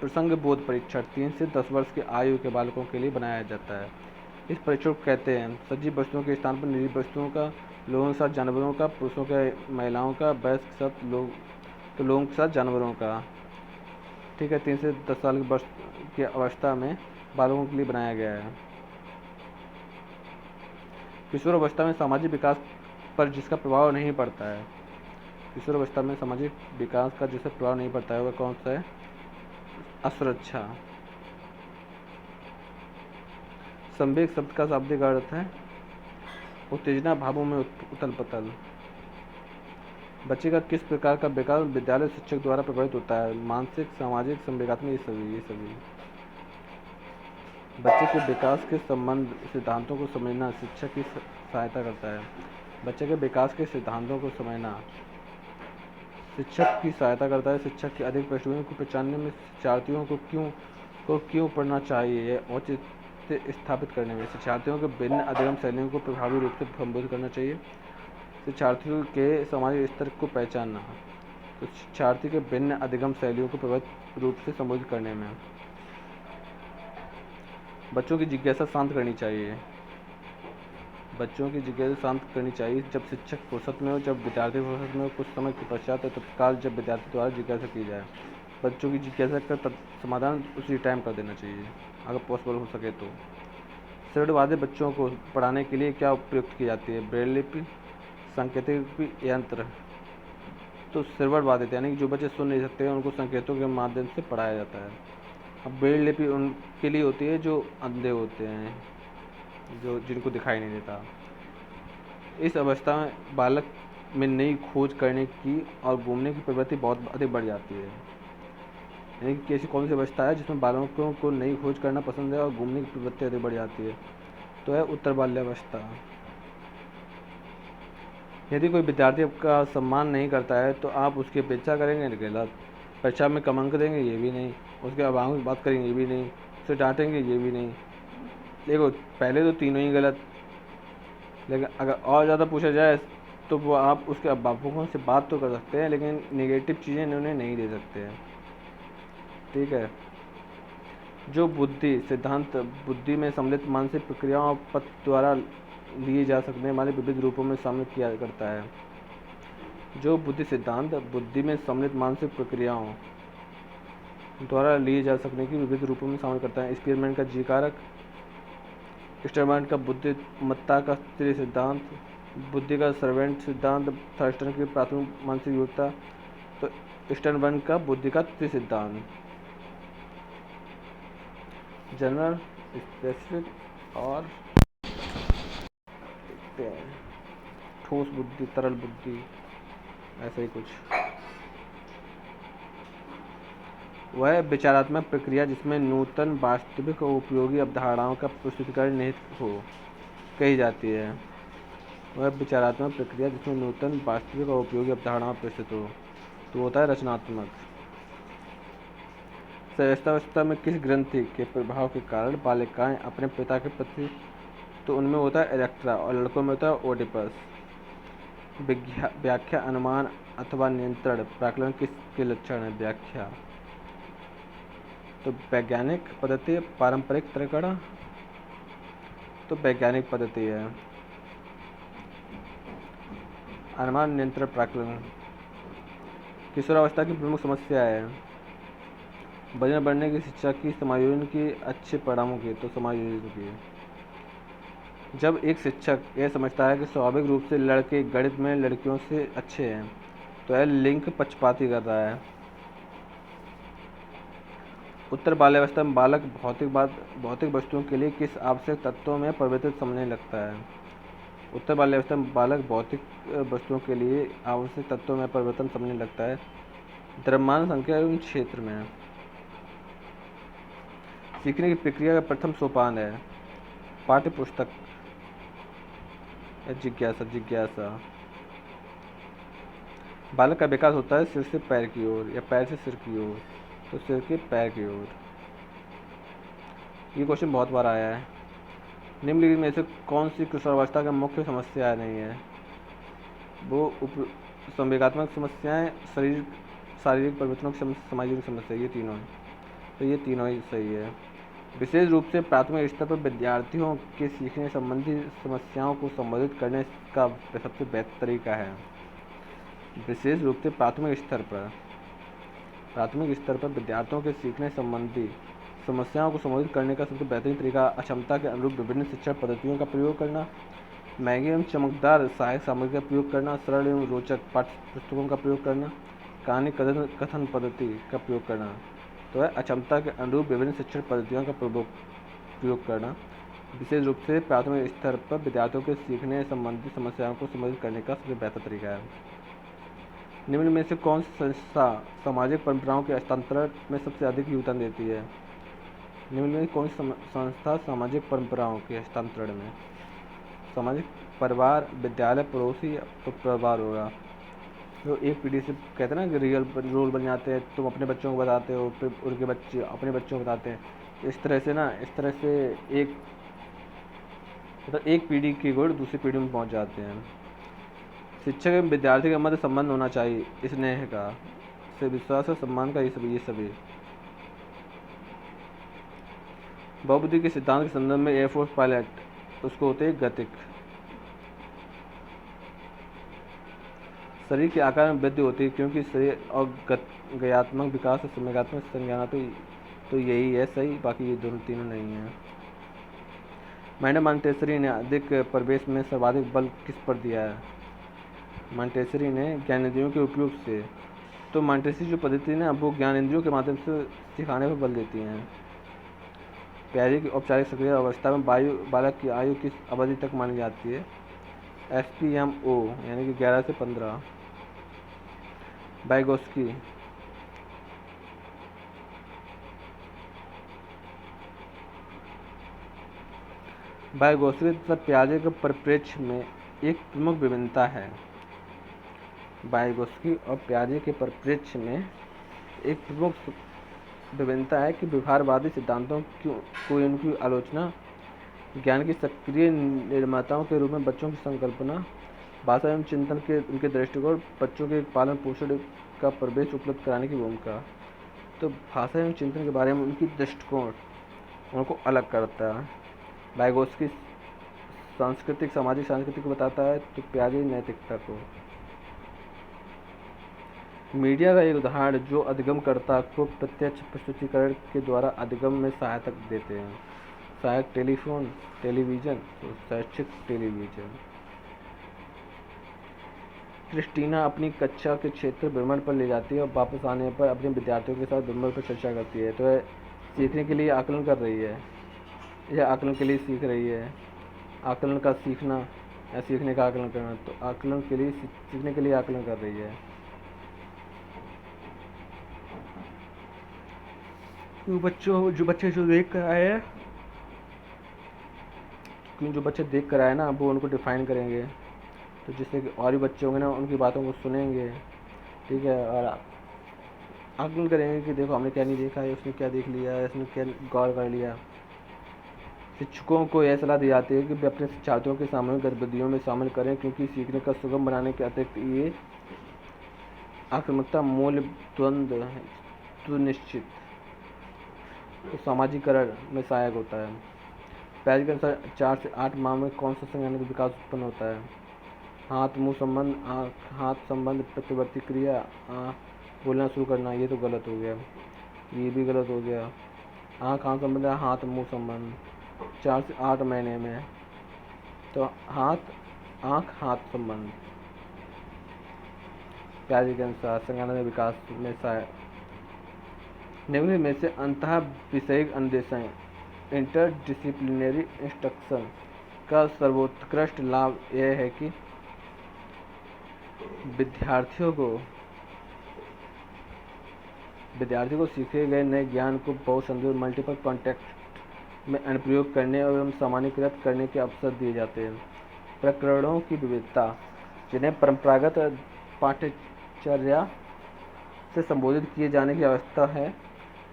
प्रसंग बोध परीक्षण 3 से 10 वर्ष की आयु के बालकों के लिए बनाया जाता है। इस परीक्षण को कहते हैं सजीव वस्तुओं के स्थान पर निर्जीव वस्तुओं का, लोगों के साथ जानवरों का, पुरुषों के महिलाओं का, वयस्क के साथ लोगों के साथ जानवरों का। ठीक है, 3 से 10 साल की वर्ष की अवस्था में बालकों के लिए बनाया गया है। किशोर अवस्था में सामाजिक विकास पर जिसका प्रभाव नहीं पड़ता है, किशोर अवस्था में सामाजिक विकास का जिससे प्रभाव नहीं पड़ता है वह कौन सा है? असुरक्षा। संवेग शब्द का शाब्दिक अर्थ है उत्तेजना, भावों में उथल पुथल। बच्चे का किस प्रकार का विकास विद्यालय शिक्षक द्वारा प्रभावित होता है? मानसिक, सामाजिक, संवेगात्मक, ये सभी। बच्चे के विकास के संबंध सिद्धांतों को समझना शिक्षक की सहायता करता है। बच्चे के विकास के सिद्धांतों को समझना शिक्षक की सहायता करता है। शिक्षक की अधिक पृष्ठभूमि को पहचानने में, शिक्षार्थियों को क्यों पढ़ना चाहिए, औचित्य स्थापित करने में, शिक्षार्थियों के भिन्न अधिगम शैलियों को प्रभावी रूप से संबोधित करना चाहिए, शिक्षार्थियों के सामाजिक स्तर को पहचानना, तो शिक्षार्थी के भिन्न अधिगम शैलियों को प्रभावी रूप से संबोधित करने में। बच्चों की जिज्ञासा शांत करनी चाहिए। बच्चों की जिज्ञासा शांत करनी चाहिए जब शिक्षक फुर्सत में हो, जब विद्यार्थी फुर्सत में हो, कुछ समय के पश्चात तत्काल जब विद्यार्थी द्वारा जिज्ञासा की जाए। बच्चों की जिज्ञासा का समाधान उसी टाइम कर देना चाहिए अगर पॉसिबल हो सके तो। सरल बातें बच्चों को पढ़ाने के लिए क्या प्रयुक्त की जाती है? ब्रेल लिपि, सांकेतिक लिपि, यंत्र। तो सरल बातें यानी कि जो बच्चे सुन नहीं सकते हैं उनको संकेतों के माध्यम से पढ़ाया जाता है। अब ब्रेल लिपि उनके लिए होती है जो अंधे होते हैं, जिनको दिखाई नहीं देता। इस अवस्था में बालक में नई खोज करने की और घूमने की प्रवृत्ति बहुत अधिक बढ़ जाती है। यानी कि ऐसी कौन सी अवस्था है जिसमें बालकों को नई खोज करना पसंद है और घूमने की प्रवृत्ति अधिक बढ़ जाती है? तो है उत्तर बाल्यावस्था। यदि कोई विद्यार्थी आपका सम्मान नहीं करता है तो आप उसकी अपेक्षा करेंगे? गलत। परीक्षा में कम अंक देंगे? ये भी नहीं। उसके अभाव में बात करेंगे? ये भी नहीं। उसे डांटेंगे? ये भी नहीं। देखो, पहले तो तीनों ही गलत, लेकिन अगर और ज़्यादा पूछा जाए तो वो आप उसके अभिभावकों से बात तो कर सकते हैं, लेकिन नेगेटिव चीज़ें उन्हें नहीं दे सकते हैं। ठीक है। जो बुद्धि सिद्धांत बुद्धि में सम्मिलित मानसिक प्रक्रियाओं पथ द्वारा लिए जा सकने वाले विविध रूपों में शामिल किया करता है। जो बुद्धि सिद्धांत बुद्धि में सम्मिलित मानसिक प्रक्रियाओं द्वारा लिए जा सकने की विविध रूपों में शामिल करता है। स्पीरमैन का जी कारक, स्टरबर्न का बुद्धिमत्ता का स्त्री सिद्धांत, बुद्धि का सर्वेंट सिद्धांत, थर्स्टन की प्राथमिक मानसिक योग्यता, तो स्टरबर्न का बुद्धि का त्रि सिद्धांत। जनरल, स्पेसिफिक और ठोस बुद्धि, तरल बुद्धि, ऐसा ही कुछ। वह विचारात्मक प्रक्रिया जिसमें नूतन वास्तविक और उपयोगी अवधारणाओं का प्रस्तुतिकरण निहित हो कही जाती है। वह विचारात्मक प्रक्रिया जिसमें नूतन वास्तविक और उपयोगी अवधारणाओं प्रस्तुत हो तो होता है रचनात्मक। शैशवावस्था में किस ग्रंथि के प्रभाव के कारण बालिकाएं अपने पिता के प्रति तो उनमें होता है इलेक्ट्रा और लड़कों में होता है ओडिपस। व्याख्या अनुमान अथवा नियंत्रण प्राकलन किसके लक्षण है? व्याख्या तो वैज्ञानिक पद्धति, पारंपरिक तरीका तो वैज्ञानिक पद्धति है। अनुमान नियंत्रण प्राकलन किशोरावस्था की प्रमुख समस्या है वजन बढ़ने की, शिक्षा की, समायोजन की, अच्छे परिणामों की। तो समायोजन की। जब एक शिक्षक यह समझता है कि स्वाभाविक रूप से लड़के गणित में लड़कियों से अच्छे हैं तो यह लिंग पक्षपाती कर रहा है। उत्तर बाल्यावस्था में बालक भौतिक वस्तुओं के लिए किस आवश्यक तत्वों में परिवर्तित समझने लगता है? उत्तर बाल्यावस्था में बालक भौतिक वस्तुओं के लिए आवश्यक तत्वों में परिवर्तन समझने लगता है द्रव्यमान, संख्या एवं क्षेत्र में। सीखने की प्रक्रिया का प्रथम सोपान है पाठ्य पुस्तक या जिज्ञासा। बालक का विकास होता है सिर से पैर की ओर या पैर से सिर की ओर, तो सिर के पैर की ओर। ये क्वेश्चन बहुत बार आया है। निम्नलिखित में से कौन सी किशोरावस्था का मुख्य समस्या नहीं है? वो संवेगात्मक समस्याएं, शारीरिक परिवर्तनों की सामाजिक समस्या, ये तीनों है। तो ये तीनों ही सही है। विशेष रूप से प्राथमिक स्तर पर विद्यार्थियों के सीखने संबंधी समस्याओं को संबोधित करने का सबसे बेहतर तरीका है। विशेष रूप से प्राथमिक स्तर पर विद्यार्थियों के सीखने संबंधी समस्याओं को संबोधित करने का सबसे बेहतरीन तरीका अक्षमता के अनुरूप विभिन्न शिक्षण पद्धतियों का प्रयोग करना, महंगी एवं चमकदार सहायक सामग्री का प्रयोग करना, सरल एवं रोचक पाठ्य पुस्तकों का प्रयोग करना, कहानी कथन पद्धति का प्रयोग करना। तो है अक्षमता के अनुरूप विभिन्न शिक्षण पद्धतियों का प्रयोग करना, विशेष रूप से प्राथमिक स्तर पर विद्यार्थियों के सीखने संबंधी समस्याओं को संबोधित करने का सबसे बेहतर तरीका है। निम्न में से कौन सी संस्था सामाजिक परंपराओं के हस्तांतरण में सबसे अधिक योगदान देती है? निम्न में कौन सी संस्था सामाजिक परंपराओं के हस्तांतरण में? सामाजिक परिवार, विद्यालय, पड़ोसी परिवार होगा। जो एक पीढ़ी से कहते हैं ना कि रियल रोल बन जाते हैं, तुम अपने बच्चों को बताते हो, फिर उनके बच्चे अपने बच्चों को बताते हैं। इस तरह से एक पीढ़ी के गुण दूसरी पीढ़ी में पहुंच जाते हैं। शिक्षक एवं विद्यार्थी के मध्य संबंध होना चाहिए स्नेह का, से विश्वास और सम्मान का, ये सभी। बहुबुद्धि के सिद्धांत के संदर्भ में एयरफोर्स पायलट उसको होते हैं गतिक। शरीर के आकार में वृद्धि होती है क्योंकि शरीर और गयात्मक विकास और संवेगात्मक संज्ञानात्मक, तो यही है सही, बाकी ये तीनों नहीं है। मैडम मॉन्टेसरी ने अधिक प्रवेश में सर्वाधिक बल किस पर दिया है? मॉन्टेसरी ने ज्ञानेंद्रियों के उपयोग से। तो मॉन्टेसरी जो पद्धति है ना, वो ज्ञानेंद्रियों के माध्यम से सिखाने पर बल देती हैं। प्याजे की औपचारिक सक्रिय अवस्था में बालक की आयु किस अवधि तक मानी जाती है? SPMO यानी कि 11 से 15। वाइगोत्स्की तथा प्याजे के परिप्रेक्ष्य में एक प्रमुख विभिन्नता है। वाइगोत्स्की और प्याजे के परिप्रेक्ष्य में एक प्रमुख विभिन्नता है कि व्यवहारवादी सिद्धांतों को उनकी आलोचना, ज्ञान की सक्रिय निर्माताओं के रूप में बच्चों की संकल्पना, भाषा एवं चिंतन के उनके दृष्टिकोण, बच्चों के पालन पोषण का परिवेश उपलब्ध कराने की भूमिका। तो भाषा एवं चिंतन के बारे में उनकी दृष्टिकोण उनको अलग करता है। वाइगोत्स्की सामाजिक को बताता है, तो प्याजे नैतिकता को। मीडिया का एक उदाहरण जो अधिगमकर्ता को प्रत्यक्ष प्रस्तुतिकरण के द्वारा अधिगम में सहायता देते हैं। सहायक टेलीविज़न, तो शैक्षिक टेलीविज़न। क्रिस्टीना अपनी कक्षा के क्षेत्र भ्रमण पर ले जाती है और वापस आने पर अपने विद्यार्थियों के साथ भ्रमण पर चर्चा करती है। तो वह सीखने के लिए आकलन कर रही है, यह आकलन के लिए सीख रही है। आकलन का सीखना या सीखने का आकलन करना, तो आकलन के लिए सीखने के लिए आकलन कर रही है। जो बच्चे देख कर आए ना, वो उनको डिफाइन करेंगे, तो जिससे कि और भी बच्चे होंगे ना, उनकी बातों को सुनेंगे, ठीक है, और आकलन करेंगे कि देखो हमने क्या नहीं देखा है, उसने क्या देख लिया है, उसने क्या गौर कर लिया। शिक्षकों को यह सलाह दी जाती है कि वे अपने छात्रों के सामूहिक गतिविधियों में शामिल करें, क्योंकि सीखने का सुगम बनाने के अतिरिक्त ये आक्रामकता मूल्य द्वंद्व सुनिश्चित तो सामाजिकरण में सहायक होता है। पैज के अनुसार 4 से 8 माह में कौन सा संज्ञानात्मक विकास उत्पन्न होता है? हाथ मुंह संबंध, आँख हाथ संबंध, प्रतिवर्ती क्रिया, बोलना शुरू करना। ये तो गलत हो गया, ये भी गलत हो गया। आँख हाथ संबंध है, हाथ मुंह संबंध 4 से 8 महीने में, तो आँख हाथ संबंध। प्याजे के अनुसार संज्ञानात्मक विकास में सहायक निम्न में से अंतः विषयिक अनुदेशन इंटरडिसिप्लिनरी इंस्ट्रक्शन का सर्वोत्कृष्ट लाभ यह है कि विद्यार्थियों को सीखे गए नए ज्ञान को बहुसंदर्भ मल्टीपल कॉन्टेक्स्ट में अनुप्रयोग करने एवं सामान्यीकृत करने के अवसर दिए जाते हैं। प्रकरणों की विविधता, जिन्हें परंपरागत पाठ्यचर्या से संबोधित किए जाने की आवश्यकता है,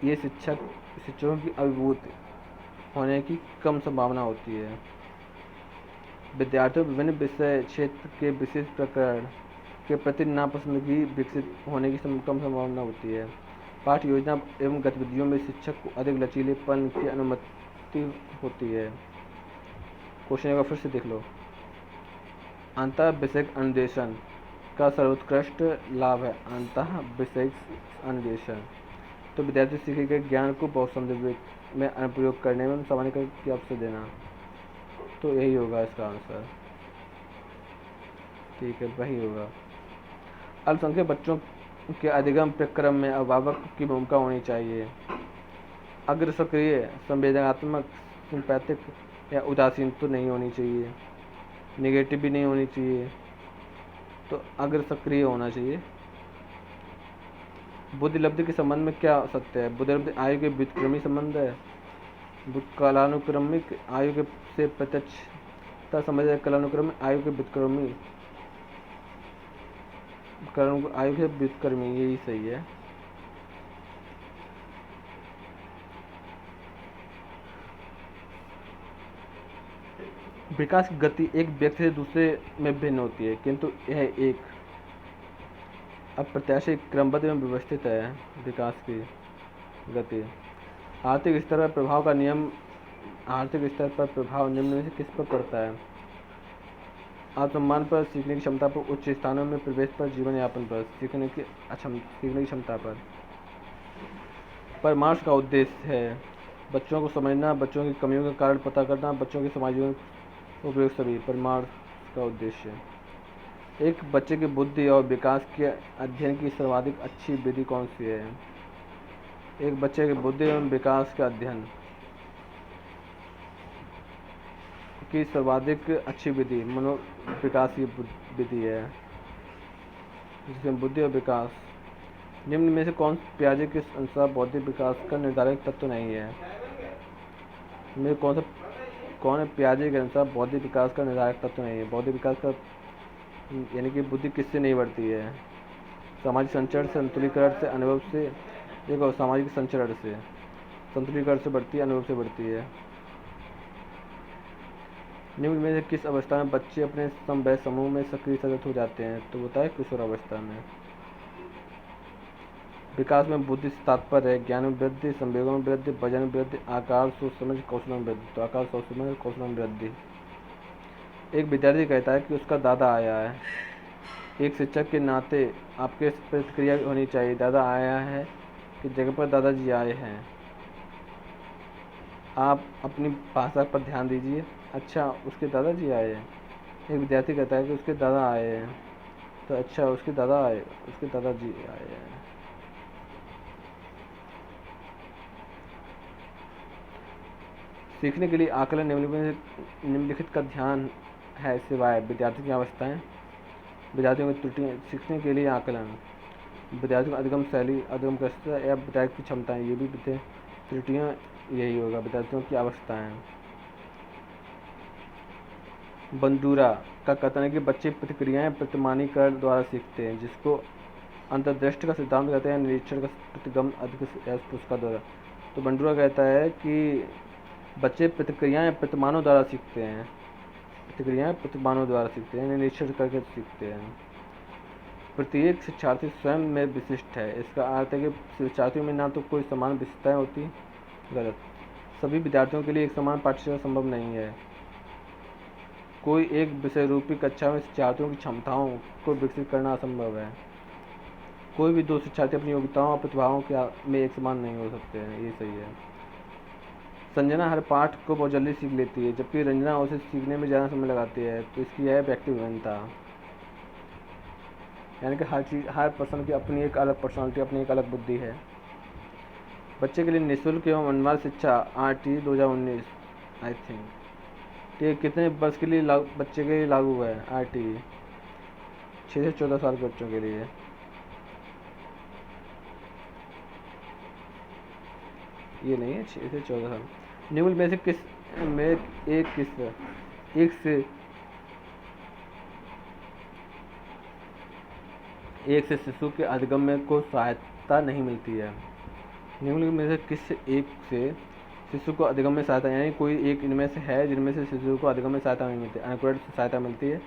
ये शिक्षकों की अभिभूत होने की कम संभावना होती है। विद्यार्थियों विभिन्न विषय क्षेत्र के विशेष प्रकरण के प्रति नापसंदगी विकसित होने की कम संभावना होती है। पाठ्य योजना एवं गतिविधियों में शिक्षक को अधिक लचीलेपन की अनुमति होती है। क्वेश्चन एक बार फिर से देख लो। अंतः विषयक अनुदेशन का सर्वोत्कृष्ट लाभ है अंतः विषयक अनुदेशन, तो विद्यार्थी सीखे गए ज्ञान को बहुसंदर्भ में अनुप्रयोग करने में सामान्यीकरण के अवसर देना, तो यही होगा इसका आंसर। ठीक है, वही होगा। अल्पसंख्यक बच्चों के अधिगम प्रक्रम में अभिभावक की भूमिका होनी चाहिए। अग्र सक्रिय, संवेदनात्मक, सिंपैथिक या उदासीन तो नहीं होनी चाहिए, नेगेटिव भी नहीं होनी चाहिए, तो अग्र सक्रिय होना चाहिए। बुद्धिलब्धि के संबंध में क्या सत्य है? बुद्धिलब्धि आयु के व्युत्क्रमी संबंध है। कालानुक्रमिक आयु के से प्रत्यक्षता समझ है। कालानुक्रमिक आयु के व्युत्क्रमी, आयु के व्युत्क्रमी, यही सही है। विकास की गति एक व्यक्ति से दूसरे में भिन्न होती है, किंतु यह एक अप्रत्याशित क्रमबद्ध एवं व्यवस्थित है। विकास की गति आर्थिक स्तर पर प्रभाव का नियम। आर्थिक स्तर पर प्रभाव निम्न में से किस पर पड़ता है? आत्मसम्मान पर, सीखने की क्षमता पर, उच्च स्थानों में प्रवेश पर, जीवन यापन पर। सीखने की क्षमता पर मार्क्स का उद्देश्य है बच्चों को समझना, बच्चों की कमियों का कारण पता करना, बच्चों के समाज जीवन उपयोग सभी। पर मार्क्स का उद्देश्य एक बच्चे की बुद्धि और विकास के अध्ययन की सर्वाधिक अच्छी विधि कौन सी है? एक बच्चे की बुद्धि एवं विकास के अध्ययन की सर्वाधिक अच्छी विधि मनोविकास की विधि है, जिसमें बुद्धि और विकास। निम्न में से कौन पियाजे के अनुसार बौद्धिक विकास का निर्धारक तत्व नहीं है? में कौन है पियाजे के अनुसार बौद्धिक विकास का निर्धारक तत्व नहीं है? बौद्धिक विकास का यानी कि बुद्धि किससे नहीं बढ़ती है? सामाजिक संचरण, संतुलीकरण से, अनुभव से। देखो, सामाजिक संचरण से, संतुलीकरण से बढ़ती है, अनुभव से बढ़ती है। निम्न में से किस अवस्था में बच्चे अपने समवय समूह में सक्रिय सदस्य हो जाते हैं? तो होता है किशोरावस्था में। विकास में बुद्धि से तात्पर्य है ज्ञान में वृद्धि, संवेगों में वृद्धि, वजन में वृद्धि, आकार, सोच समझ, कौशल में वृद्धि। तो आकार, सोच समझ, कौशल में वृद्धि। एक विद्यार्थी कहता है कि उसका दादा आया है। एक शिक्षक के नाते आपके प्रतिक्रिया होनी चाहिए। दादा आया है कि जगह पर दादाजी आए हैं। आप अपनी भाषा पर ध्यान दीजिए। अच्छा, उसके दादाजी आए हैं। एक विद्यार्थी कहता है कि उसके दादा आए हैं, तो अच्छा, उसके दादाजी आए हैं। सीखने के लिए आकलन निम्नलिखित का ध्यान है सिवाय विद्यार्थी की अवस्थाएं, विद्यार्थियों की त्रुटियां। सीखने के लिए आकलन, विद्यार्थियों की अधिगम शैली, अधिगम कौशल या विद्यार्थी की क्षमताएं, ये भी त्रुटियां, यही होगा विद्यार्थियों की अवस्थाएं। बंदूरा का कथन है कि बच्चे प्रतिक्रियाएं प्रतिमानीकरण द्वारा सीखते हैं, जिसको अंतर्दृष्टि का सिद्धांत कहते हैं, निरीक्षण का प्रतिगम अधिक स्पष्टता द्वारा। तो बंडूरा कहता है कि बच्चे प्रतिक्रियाएं प्रतिमानों द्वारा सीखते हैं। प्रतिक्रियाएं प्रतिमानों द्वारा सीखते हैं, निरीक्षण करके सीखते हैं। प्रत्येक शिक्षार्थी स्वयं में विशिष्ट है। इसका अर्थ है कि शिक्षार्थियों में ना तो कोई समान विशेषताएं होती, गलत। सभी विद्यार्थियों के लिए एक समान पाठ्यक्रम संभव नहीं है। कोई एक विषय रूपी कक्षा में शिक्षार्थियों की क्षमताओं को विकसित करना असंभव है। कोई भी दो शिक्षार्थी अपनी योग्यताओं और प्रतिभाओं में एक समान नहीं हो सकते हैं, ये सही है। संजना हर पाठ को बहुत जल्दी सीख लेती है, जबकि रंजना उसे सीखने में ज़्यादा समय लगाती है, तो इसकी यह व्यक्ति विभिन्नता। यानी कि हर पर्सन की अपनी एक अलग पर्सनालिटी, अपनी एक अलग बुद्धि है। बच्चे के लिए निःशुल्क एवं अनिवार्य शिक्षा RT 2019 आई थिंक ये कितने वर्ष के लिए बच्चे के लिए लागू है? RT 6 से 14 साल के बच्चों के लिए। ये नहीं है 6 से 14 साल। निम्न में से किस में एक से शिशु के अधिगम्य को सहायता नहीं मिलती है। निम्न में से किस एक से शिशु को अधिगम्य सहायता, यानी कोई एक इनमें से है जिनमें से शिशु को अधिगम्य सहायता नहीं मिलती, अनुकूल सहायता मिलती है।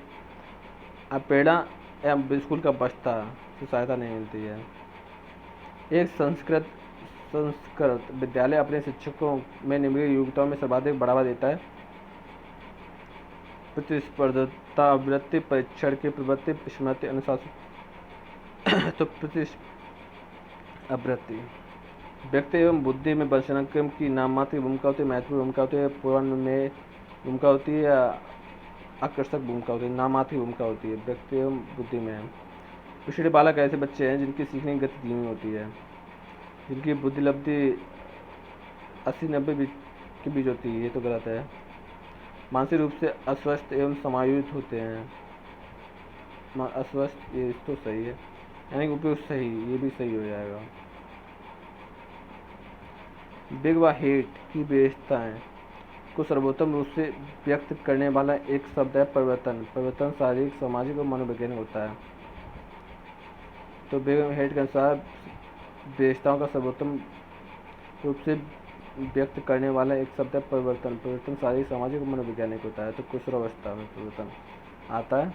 अपेड़ा या स्कूल का बस्ता से सहायता नहीं मिलती है। एक संस्कृत विद्यालय अपने शिक्षकों में निम्नलिखित योग्यताओं में सर्वाधिक बढ़ावा देता है। प्रतिस्पर्धा, वृत्ति, परीक्षण की प्रवृत्ति, स्मृति, अनुशासन। तो प्रतिस्पर्धा व्यक्ति एवं बुद्धि में वंशानुक्रम की नाममात्र भूमिका होती है, महत्वपूर्ण भूमिका होती है, पूर्ण में भूमिका होती है या आकर्षक भूमिका होती है? नाममात्र भूमिका होती है व्यक्ति एवं बुद्धि में। पिछड़े बालक ऐसे बच्चे हैं जिनकी सीखने की गति धीमी होती है, जिनकी बुद्धि लब्धि 80-90 के बीच होती है, ये तो गलत है। मानसिक रूप से अस्वस्थ एवं समायोजित होते हैं। अस्वस्थ, ये तो सही है, यानी कि उपयुक्त सही, ये भी सही हो जाएगा। बिग व हेट की विशेषताएं को सर्वोत्तम रूप से व्यक्त करने वाला एक शब्द है परिवर्तन। परिवर्तन शारीरिक, सामाजिक और मनोवैज्ञानिक होता है। तो बिग व हेट के अनुसार विशेषताओं का सर्वोत्तम रूप से व्यक्त करने वाला एक शब्द है परिवर्तन। परिवर्तन शारीरिक, सामाजिक और मनोवैज्ञानिक होता है। तो किशोरावस्था में परिवर्तन आता है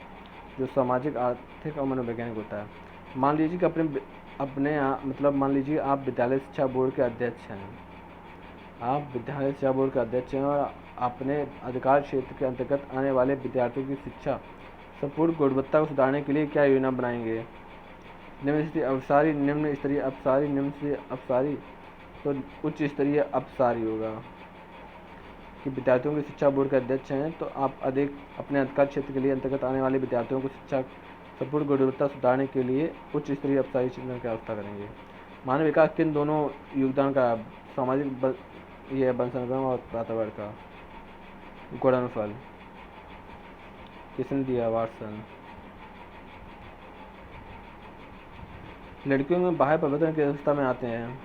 जो सामाजिक, आर्थिक और मनोवैज्ञानिक होता है। मान लीजिए कि मान लीजिए आप विद्यालय शिक्षा बोर्ड के अध्यक्ष हैं। आप विद्यालय शिक्षा बोर्ड के अध्यक्ष हैं और अपने अधिकार क्षेत्र के अंतर्गत आने वाले विद्यार्थियों की शिक्षा संपूर्ण गुणवत्ता को सुधारने के लिए क्या योजना बनाएंगे? निम्न स्तरीय अपसारी, निम्न स्तरीय अपसारी, निम्न स्तरीय अपसारी, तो उच्च स्तरीय अपसारी होगा। कि विद्यार्थियों की शिक्षा बोर्ड के अध्यक्ष हैं तो आप अधिक अपने अधिकार क्षेत्र के लिए अंतर्गत आने वाले विद्यार्थियों को शिक्षा संपूर्ण गुणवत्ता सुधारने के लिए उच्च स्तरीय अपसारी चिंतन की व्यवस्था करेंगे। मानव विकास किन दोनों योगदान का? सामाजिक, यह वंशानुक्रम और वातावरण का गुणनफल। किसने दिया? वाटसन। लड़कियों में बाह्य परिवर्तन किस अवस्था में आते हैं?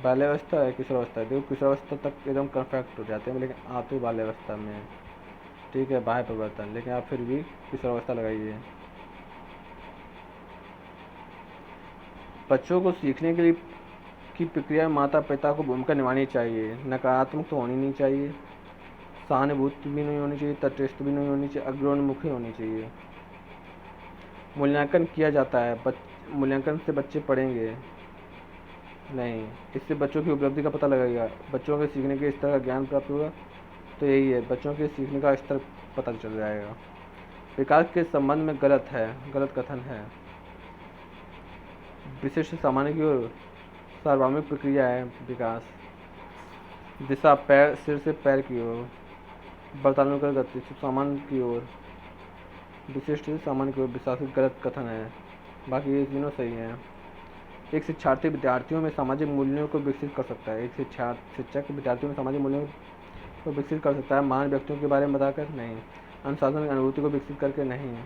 बाल्यावस्था है, किशोरावस्था है? देखो किशोरावस्था तक एकदम परफेक्ट हो जाते हैं, लेकिन आते बाल्यावस्था में, ठीक है, बाह्य परिवर्तन, लेकिन आप फिर भी किशोरावस्था लगाइए। बच्चों को सीखने के लिए की प्रक्रिया में माता पिता को भूमिका निभानी चाहिए। नकारात्मक तो होनी नहीं चाहिए, सहानुभूति भी नहीं होनी चाहिए, तटस्थ भी नहीं होनी चाहिए, अग्रोन्मुखी होनी चाहिए। मूल्यांकन किया जाता है, मूल्यांकन से बच्चे पढ़ेंगे नहीं, इससे बच्चों की उपलब्धि का पता लगेगा, बच्चों के सीखने के स्तर का ज्ञान प्राप्त होगा। तो यही है, बच्चों के सीखने का स्तर पता चल जाएगा। विकास के संबंध में गलत कथन है। विशिष्ट सामान्य की ओर सार्वभौमिक प्रक्रिया है विकास। दिशा पैर, सिर से पैर की ओर, वर्तमानुकर गति सामान्य की ओर, विशिष्ट से सामान्य की ओर, विकास गलत कथन है। बाकी ये तीनों सही हैं। एक शिक्षार्थी विद्यार्थियों में सामाजिक मूल्यों को विकसित कर सकता है। एक शिक्षक विद्यार्थियों में सामाजिक मूल्यों को विकसित कर सकता है, महान व्यक्तियों के बारे में बताकर नहीं, अनुशासन की अनुभूति को विकसित करके नहीं,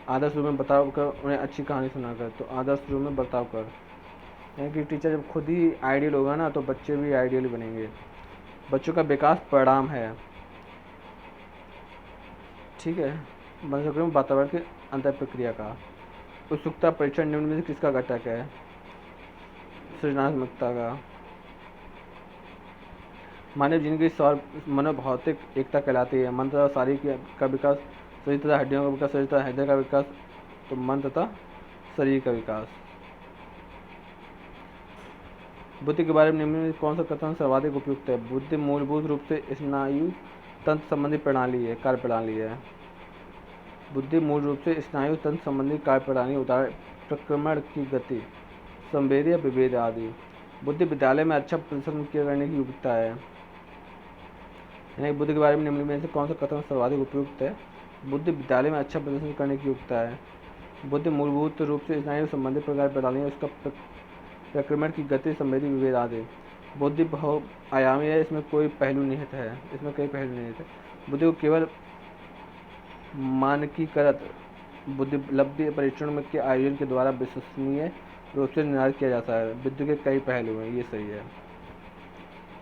आदर्श रूप में बर्ताव कर, उन्हें अच्छी कहानी सुनाकर। तो आदर्श रूप में बर्ताव कर, यानी कि टीचर जब खुद ही आइडियल होगा ना तो बच्चे भी आइडियल बनेंगे। बच्चों का विकास परिणाम है, ठीक है, वंशानुक्रम वातावरण की अंतर प्रक्रिया का। उत्सुकता परीक्षण निम्न में से किसका घटक है? सृजनात्मकता का। मानव जीवन की सौर मनोभौतिक एकता कहलाती है। मन तथा शरीर का विकास, शरीर तथा हड्डियों का विकास, शरीर तथा हृदय का विकास, तो मन तथा शरीर का विकास। बुद्धि के बारे में निम्न में कौन सा कथन सर्वाधिक उपयुक्त है? बुद्धि मूलभूत रूप से स्नायु तंत्र संबंधी प्रणाली है, कार्य प्रणाली है। बुद्धि मूल रूप से स्नायु तंत्र संबंधी कार्य प्रणाली, उदाहरण प्रक्रमण की गति, संवेद या विभेद आदि। बुद्धि विद्यालय में अच्छा प्रदर्शन करने की योग्यता है। यानी बुद्धि के बारे में निम्न में से कौन सा कथन सर्वाधिक उपयुक्त है? बुद्धि विद्यालय में अच्छा प्रदर्शन करने की योग्यता है। बुद्धि मूलभूत रूप से स्नायु संबंधी प्रकार प्रणाली है, उसका प्रक्रमण की गति, संवेदी, विभेद आदि। बुद्धि बहुआयामी है, इसमें कोई पहलू निहित है, इसमें कई पहलू निहित है। बुद्धि को केवल मानकीकृत बुद्धिलब्धि परीक्षण में के आयोजन के द्वारा विश्वसनीय रूप से निर्धारित किया जाता है। बुद्धि के कई पहलू हैं, ये सही है।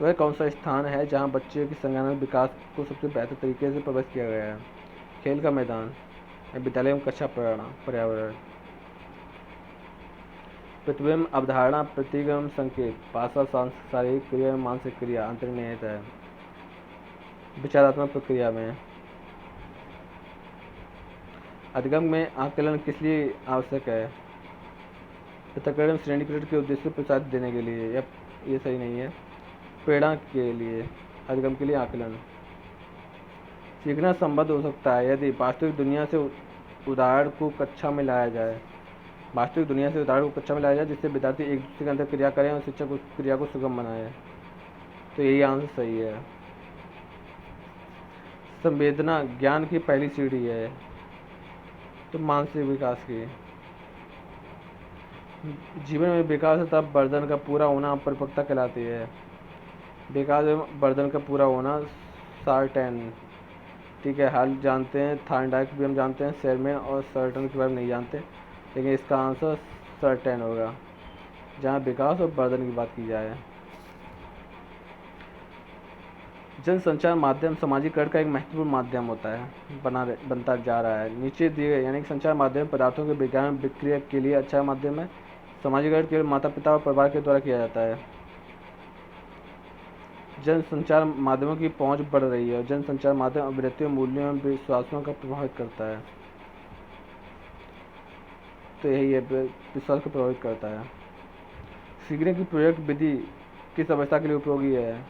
वह कौन सा स्थान है जहाँ बच्चे के संज्ञानात्मक विकास को सबसे बेहतर तरीके से प्रबंधित किया गया है? खेल का मैदान, विद्यालय में कक्षा पर्यावरण। प्रतिबिंब, अवधारणा, प्रतिगम, संकेत, भाषा, शारीरिक क्रिया, मानसिक क्रिया, अंतर्निहित है। विचारात्मक प्रक्रिया में अधिगम में आकलन किस लिए आवश्यक है? पृथक्करण श्रेणीकरण के उद्देश्य को प्रसाद देने के लिए, या ये सही नहीं है। प्रेरणा के लिए, अधिगम के लिए आकलन। सीखना संबद्ध हो सकता है यदि वास्तविक दुनिया से उदाहरण को कक्षा में लाया जाए। वास्तविक दुनिया से उदाहरण को कक्षा में लाया जाए जिससे विद्यार्थी एक दूसरे के अंदर क्रिया करें और शिक्षक उस क्रिया को सुगम बनाए, तो यही आंसर सही है। संवेदना ज्ञान की पहली सीढ़ी है, तो मानसिक विकास की। जीवन में विकास तथा वर्धन का पूरा होना परिपक्वता कहलाती है। विकास एवं वर्धन का पूरा होना सर्टेन, ठीक है, हाल जानते हैं। थॉर्नडाइक भी हम जानते हैं, शेरमैन और सर्टेन के बारे में नहीं जानते, लेकिन इसका आंसर सर्टेन होगा जहाँ विकास और वर्धन की बात की जाए। जनसंचार माध्यम सामाजिकरण का एक महत्वपूर्ण माध्यम होता है, बनता जा रहा है। नीचे दिए गए यानी कि संचार माध्यम पदार्थों के विज्ञान विक्रिया के लिए अच्छा माध्यम है। सामाजिकरण केवल माता पिता और परिवार के द्वारा किया जाता है। जनसंचार माध्यमों की पहुंच बढ़ रही है और जनसंचार माध्यम अभिव्यक्तियों, मूल्यों और विश्वासों का प्रभावित करता है, तो यही है, विश्वास को प्रभावित करता है। सीखने की प्रोजेक्ट विधि किस अवस्था के लिए उपयोगी है?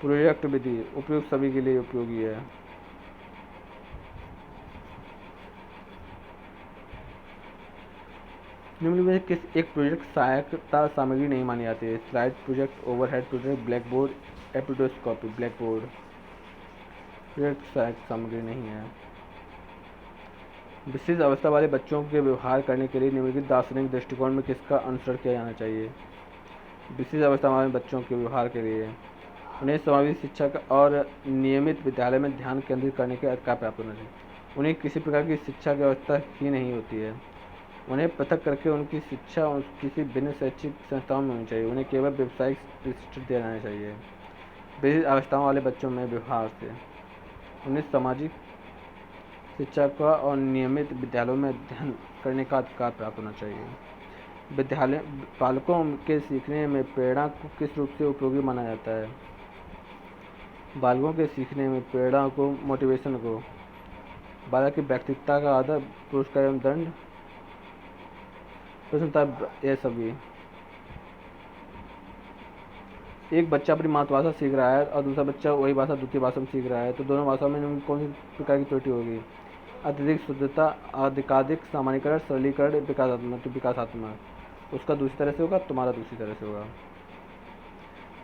प्रोजेक्ट विधि उपयुक्त सभी के लिए उपयोगी है। निम्न में किस एक प्रोजेक्ट सहायता सामग्री नहीं मानी जाती है? Slide project, overhead project, black board, epidiascope. Black board project सहायक सामग्री नहीं है। विशेष अवस्था वाले बच्चों के व्यवहार करने के लिए निम्नलिखित दार्शनिक दृष्टिकोण में किसका अनुसरण किया जाना चाहिए? विशेष अवस्था वाले बच्चों के व्यवहार के लिए उन्हें समावेशी शिक्षा और नियमित विद्यालय में ध्यान केंद्रित करने के अधिकार प्राप्त होना चाहिए। उन्हें किसी प्रकार की शिक्षा की व्यवस्था ही नहीं होती है। उन्हें पृथक करके उनकी शिक्षा किसी भिन्न शैक्षिक संस्थाओं में होनी चाहिए। उन्हें केवल व्यावसायिक प्रशिक्षण दिया जाना चाहिए। विशेष अवस्थाओं वाले बच्चों में व्यवहार से उन्हें सामाजिक शिक्षा का और नियमित विद्यालयों में अध्ययन करने का अधिकार प्राप्त होना चाहिए। विद्यालय बालकों के सीखने में प्रेरणा को किस रूप से उपयोगी माना जाता है? बालकों के सीखने में प्रेरणा को, मोटिवेशन को, बालक की व्यक्तित्व का आदर, पुरस्कार एवं दंड, प्रसन्नता, यह सभी। एक बच्चा अपनी मातृभाषा सीख रहा है और दूसरा बच्चा वही भाषा द्वितीय भाषा में सीख रहा है, तो दोनों भाषाओं में कौन सी प्रकार की त्रुटि होगी? अत्यधिक शुद्धता, अधिकाधिक सामान्यीकरण, सरलीकरण, विकासात्मक। तो विकासात्मक उसका दूसरी तरह से होगा, तुम्हारा दूसरी तरह से होगा।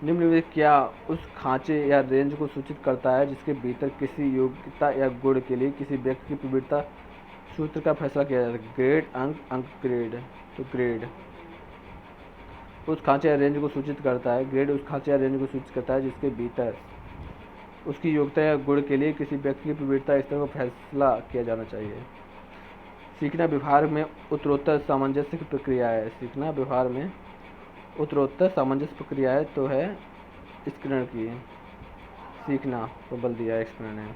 निम्न में क्या उस खांचे या रेंज को सूचित करता है जिसके भीतर किसी योग्यता या गुण के लिए किसी व्यक्ति की प्रवृत्ति सूत्र का फैसला किया जाता है? ग्रेड, अंक, ग्रेड। तो ग्रेड उस खांचे या रेंज को सूचित करता है। ग्रेड उस खांचे या रेंज को सूचित करता है जिसके भीतर उसकी योग्यता या गुण के लिए किसी व्यक्ति की प्रवृत्ति स्तर को फैसला किया जाना चाहिए। सीखना व्यवहार में उत्तरोत्तर सामंजस्य की प्रक्रिया है। सीखना व्यवहार में उत्तरोत्तर सामंजस्य प्रक्रिया है, तो है स्किनर की। सीखना तो बल दिया स्किनर ने।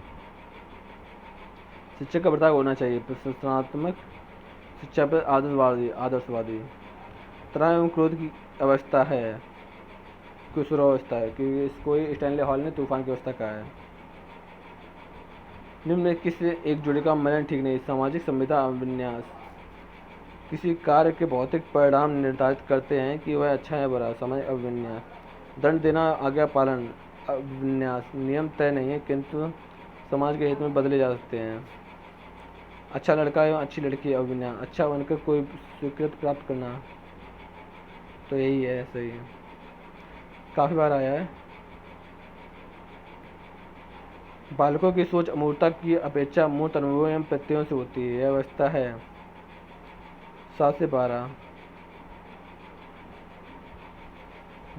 शिक्षक का बर्ताव होना चाहिए प्रशंसात्मक, शिक्षा पर आदर्शवादी। तनाव एवं क्रोध की अवस्था है। किशोरावस्था है कि इसको स्टैनले हॉल ने तूफान की अवस्था कहा है। निम्न में किसी एक जोड़ी का मनन ठीक नहीं। सामाजिक संविदा अभिन्यास किसी कार्य के भौतिक परिणाम निर्धारित करते हैं कि वह अच्छा है बुरा। सामाजिक अभिन्यास दंड देना, आज्ञा पालन। अभिन्यास नियम तय नहीं है किंतु समाज के हित में बदले जा सकते हैं। अच्छा लड़का एवं अच्छी लड़की। अभिन्यास अच्छा बनकर कोई स्वीकृति प्राप्त करना। तो यही है, सही है, काफ़ी बार आया है। बालकों की सोच अमूर्तता की अपेक्षा मूर्त अनुभवों एवं प्रत्ययों से होती है। यह अवस्था है 7 से 12।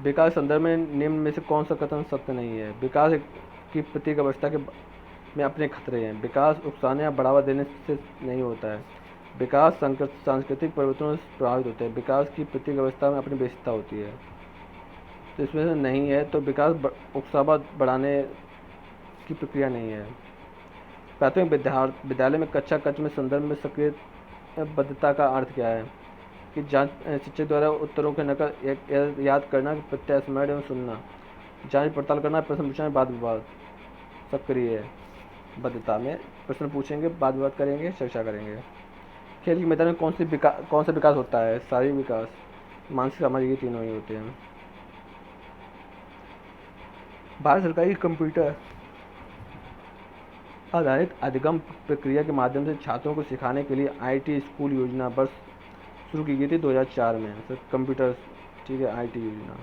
विकास संदर्भ में निम्न में से कौन सा कथन सत्य नहीं है। विकास की प्रत्येक अवस्था के में अपने खतरे हैं। विकास उकसाने या बढ़ावा देने से नहीं होता है। विकास सांस्कृतिक परिवर्तनों से प्रभावित होता है। विकास की प्रत्येक अवस्था में अपनी विशेषता होती है। तो इसमें से नहीं है। तो विकास उकसावा बढ़ाने की प्रक्रिया नहीं है। प्राथमिक विद्यालय में कक्षा कक्ष में संदर्भ में सक्रिय बद्धता का अर्थ क्या है कि जांच शिक्षक द्वारा उत्तरों के नकल याद करना, प्रत्यय स्मरण एवं सुनना, जांच पड़ताल करना, प्रश्न पूछना, वाद विवाद। सक्रिय बद्धता में प्रश्न पूछेंगे, वाद विवाद करेंगे, चर्चा करेंगे। खेल के मैदान में कौन सा विकास होता है। शारीरिक विकास, मानसिक, सामाजिक, ये तीनों ही होते हैं। भारत सरकार की कंप्यूटर आधारित अधिगम प्रक्रिया के माध्यम से छात्रों को सिखाने के लिए आईटी स्कूल योजना वर्ष शुरू की गई थी 2004 में। सर कंप्यूटर, ठीक है, आईटी योजना।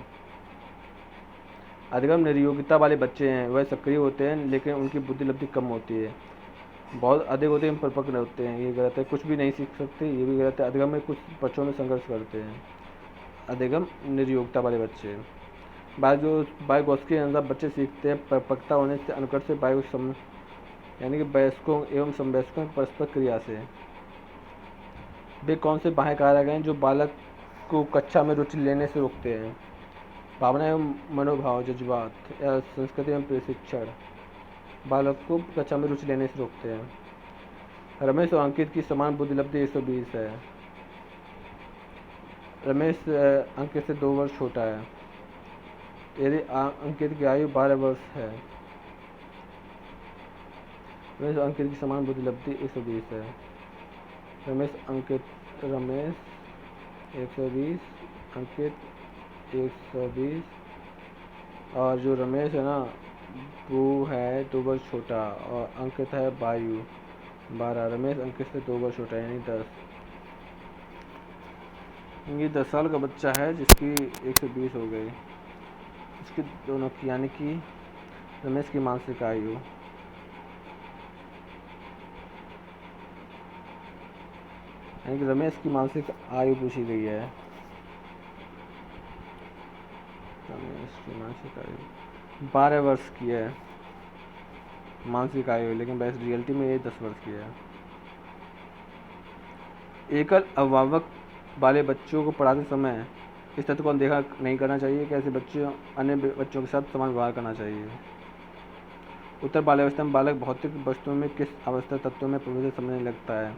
अधिगम निर्योग्यता वाले बच्चे हैं, वह सक्रिय होते हैं लेकिन उनकी बुद्धि लब्धि कम होती है। बहुत अधिक होते हैं, परिपक्व होते हैं, ये गलत है। कुछ भी नहीं सीख सकते, ये भी गलत है। अधिगम में कुछ बच्चों में संघर्ष करते हैं। अधिगम निर्योग्यता वाले बच्चे। बायोगॉस्की के अनुसार बच्चे सीखते हैं परिपक्वता होने से, अनुकरण से, यानी कि वयस्कों एवं समवयस्कों की परस्पर क्रिया से। वे कौन से बाह्य कारक हैं जो बालक को कक्षा में रुचि लेने से रोकते हैं। भावना एवं मनोभाव, जज्बात या संस्कृति एवं प्रशिक्षण बालक को कक्षा में रुचि लेने से रोकते हैं। रमेश और अंकित की समान बुद्धि लब्धि 120 है। रमेश अंकित से 2 वर्ष छोटा है। यदि अंकित की आयु 12 वर्ष है। रमेश और अंकित की समान बुद्धि लब्धि 120 है। रमेश 120, अंकित 120। और जो रमेश है ना, वो है 2 वर्ष छोटा और अंकित है 12। रमेश अंकित से 2 वर्ष छोटा है, यानी 10। ये 10 साल का बच्चा है जिसकी 120 हो गई। इसकी दोनों की, यानी कि रमेश की मानसिक आयु, यानी कि रमेश की मानसिक आयु पूछी गई है। रमेश की मानसिक आयु 12 वर्ष की है मानसिक आयु, लेकिन वैसे रियलिटी में ये 10 वर्ष की है। एकल अभिभावक वाले बच्चों को पढ़ाते समय इस तथ्य को अनदेखा नहीं करना चाहिए कि ऐसे बच्चों अन्य बच्चों के साथ समान व्यवहार करना चाहिए। उत्तर बाल्यावस्था में बालक भौतिक वस्तुओं में किस अवस्था तत्वों में प्रवेश समझने लगता है।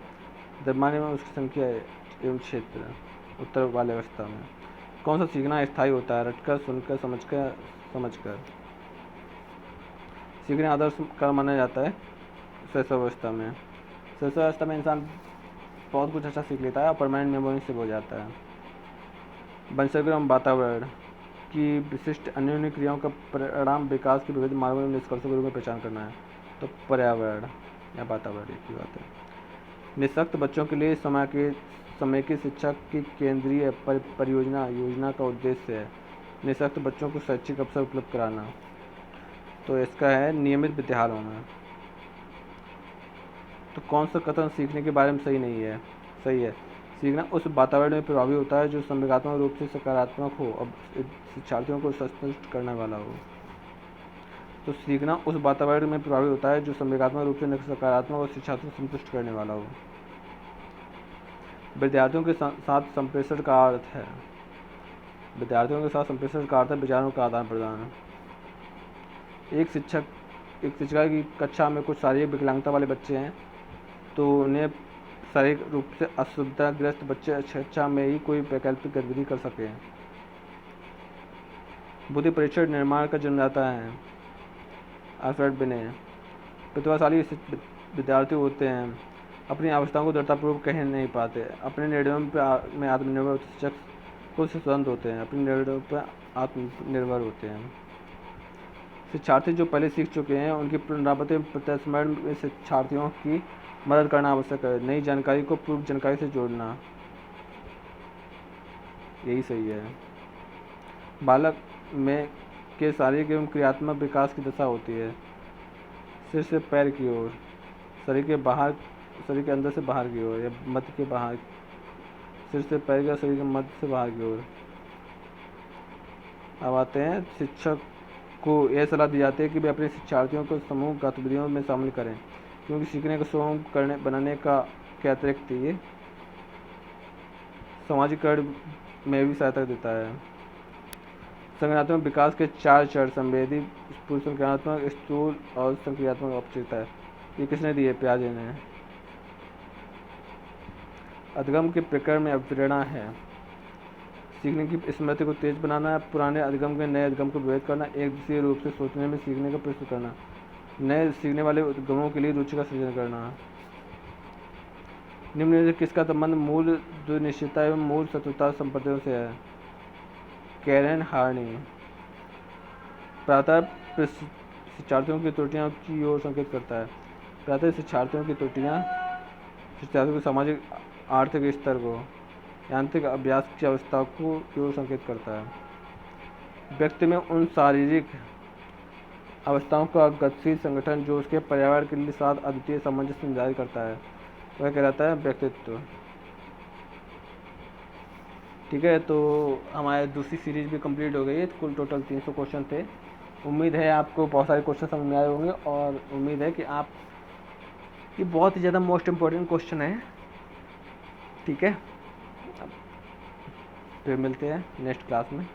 द्रव्यमान में उसकी संख्या एवं क्षेत्र। उत्तर बाल्यावस्था में। कौन सा सीखना स्थायी होता है। रटकर, सुनकर, समझकर। सीखने आदर्श का माना जाता है शैशवावस्था में। शैशवावस्था में इंसान बहुत कुछ अच्छा सीख लेता है और परमानेंट मेमोरी से हो जाता है। वंशगत एवं वातावरण की विशिष्ट अन्योन्य क्रियाओं का परिणाम विकास के विविध मार्गों में निष्कर्षों के रूप में पहचान करना है। तो पर्यावरण या वातावरण की बात है। निःशक्त बच्चों के लिए समेकित शिक्षा की केंद्रीय परियोजना योजना का उद्देश्य है निःशक्त बच्चों को शैक्षिक अवसर उपलब्ध कराना। तो इसका है नियमित विद्यालयों में। तो कौन सा कथन सीखने के बारे में सही नहीं है। सही है। सीखना उस वातावरण में प्रभावी होता है जो संवेगात्मक रूप से सकारात्मक हो और शिक्षार्थियों को संतुष्ट करने वाला हो। तो सीखना उस वातावरण में प्रभावी होता है जो संवेगात्मक रूप से सकारात्मक और शिक्षार्थियों को संतुष्ट करने वाला हो। विद्यार्थियों के साथ संप्रेषण का अर्थ है। विद्यार्थियों के साथ संप्रेषण का अर्थ है विचारों का आदान प्रदान। एक शिक्षिका की कक्षा में कुछ शारीरिक विकलांगता वाले बच्चे हैं तो उन्हें शारीरिक रूप से असुविधाग्रस्त बच्चे कक्षा में ही कोई वैकल्पिक गतिविधि कर सकें। बुद्धि परीक्षण निर्माण का जन्मदाता है अल्फ्रेड बिने। प्रतिभाशाली विद्यार्थी होते हैं, अपनी आवश्यकताओं को दृढ़तापूर्वक कह नहीं पाते, अपने निर्णयों में आत्मनिर्भर शख्स खुद से स्वतंत्र होते हैं, अपने निर्णयों पर आत्मनिर्भर होते हैं। शिक्षार्थी जो पहले सीख चुके हैं उनकी पुनरावृत्ति प्रत्यास्मरण में शिक्षार्थियों की मदद करना आवश्यक है। नई जानकारी को पूर्व जानकारी से जोड़ना, यही सही है। बालक में के शारीरिक एवं क्रियात्मक विकास की दशा होती है सिर से पैर की ओर, शरीर के अंदर से बाहर की ओर या मध्य के बाहर, सिर से पैर का शरीर के मध्य से बाहर की ओर। अब आते हैं, शिक्षक को यह सलाह दी जाती है कि वे अपने शिक्षार्थियों को समूह गतिविधियों में शामिल करें, क्योंकि सीखने को सुगम बनाने के अतिरिक्त ये सामाजिकरण में भी सहायता देता है। संज्ञानात्मक विकास के 4 चरण संवेदी, संज्ञानात्मक, स्थूल और संक्रियात्मक औपचारिकता है। ये किसने दी है? पियाजे ने। अधिगम के प्रकरण में अवधारणा है सीखने की स्मृति को तेज बनाना, पुराने अधिगम के नए अधिगम को विभेद करना, एक दिशा रूप से सोचने में सीखने का प्रयास करना, नए सीखने वाले उद्गमों के लिए रुचि का सृजन करना। निम्न में से किसका संबंध मूल द्विनिश्चितता एवं मूल शत्रुता संप्रदायों से है? कैरन हार्नी। प्रातः शिक्षार्थियों की त्रुटियों की ओर संकेत करता है। प्रातः शिक्षार्थियों की त्रुटियां शिक्षार्थियों के सामाजिक आर्थिक स्तर को, यांत्रिक अभ्यास की अवस्था को की ओर संकेत करता है। व्यक्ति में उन शारीरिक अवस्थाओं का गतिशील संगठन जो उसके पर्यावरण के साथ अद्वितीय सामंजस्य निर्धारित करता है, वह कहलाता है व्यक्तित्व। ठीक है, तो हमारी दूसरी सीरीज भी कंप्लीट हो गई है। कुल टोटल 300 क्वेश्चन थे। उम्मीद है आपको बहुत सारे क्वेश्चन समझ में आए होंगे और उम्मीद है कि आप, ये बहुत ही ज़्यादा मोस्ट इम्पोर्टेंट क्वेश्चन है। ठीक है, फिर मिलते हैं नेक्स्ट क्लास में।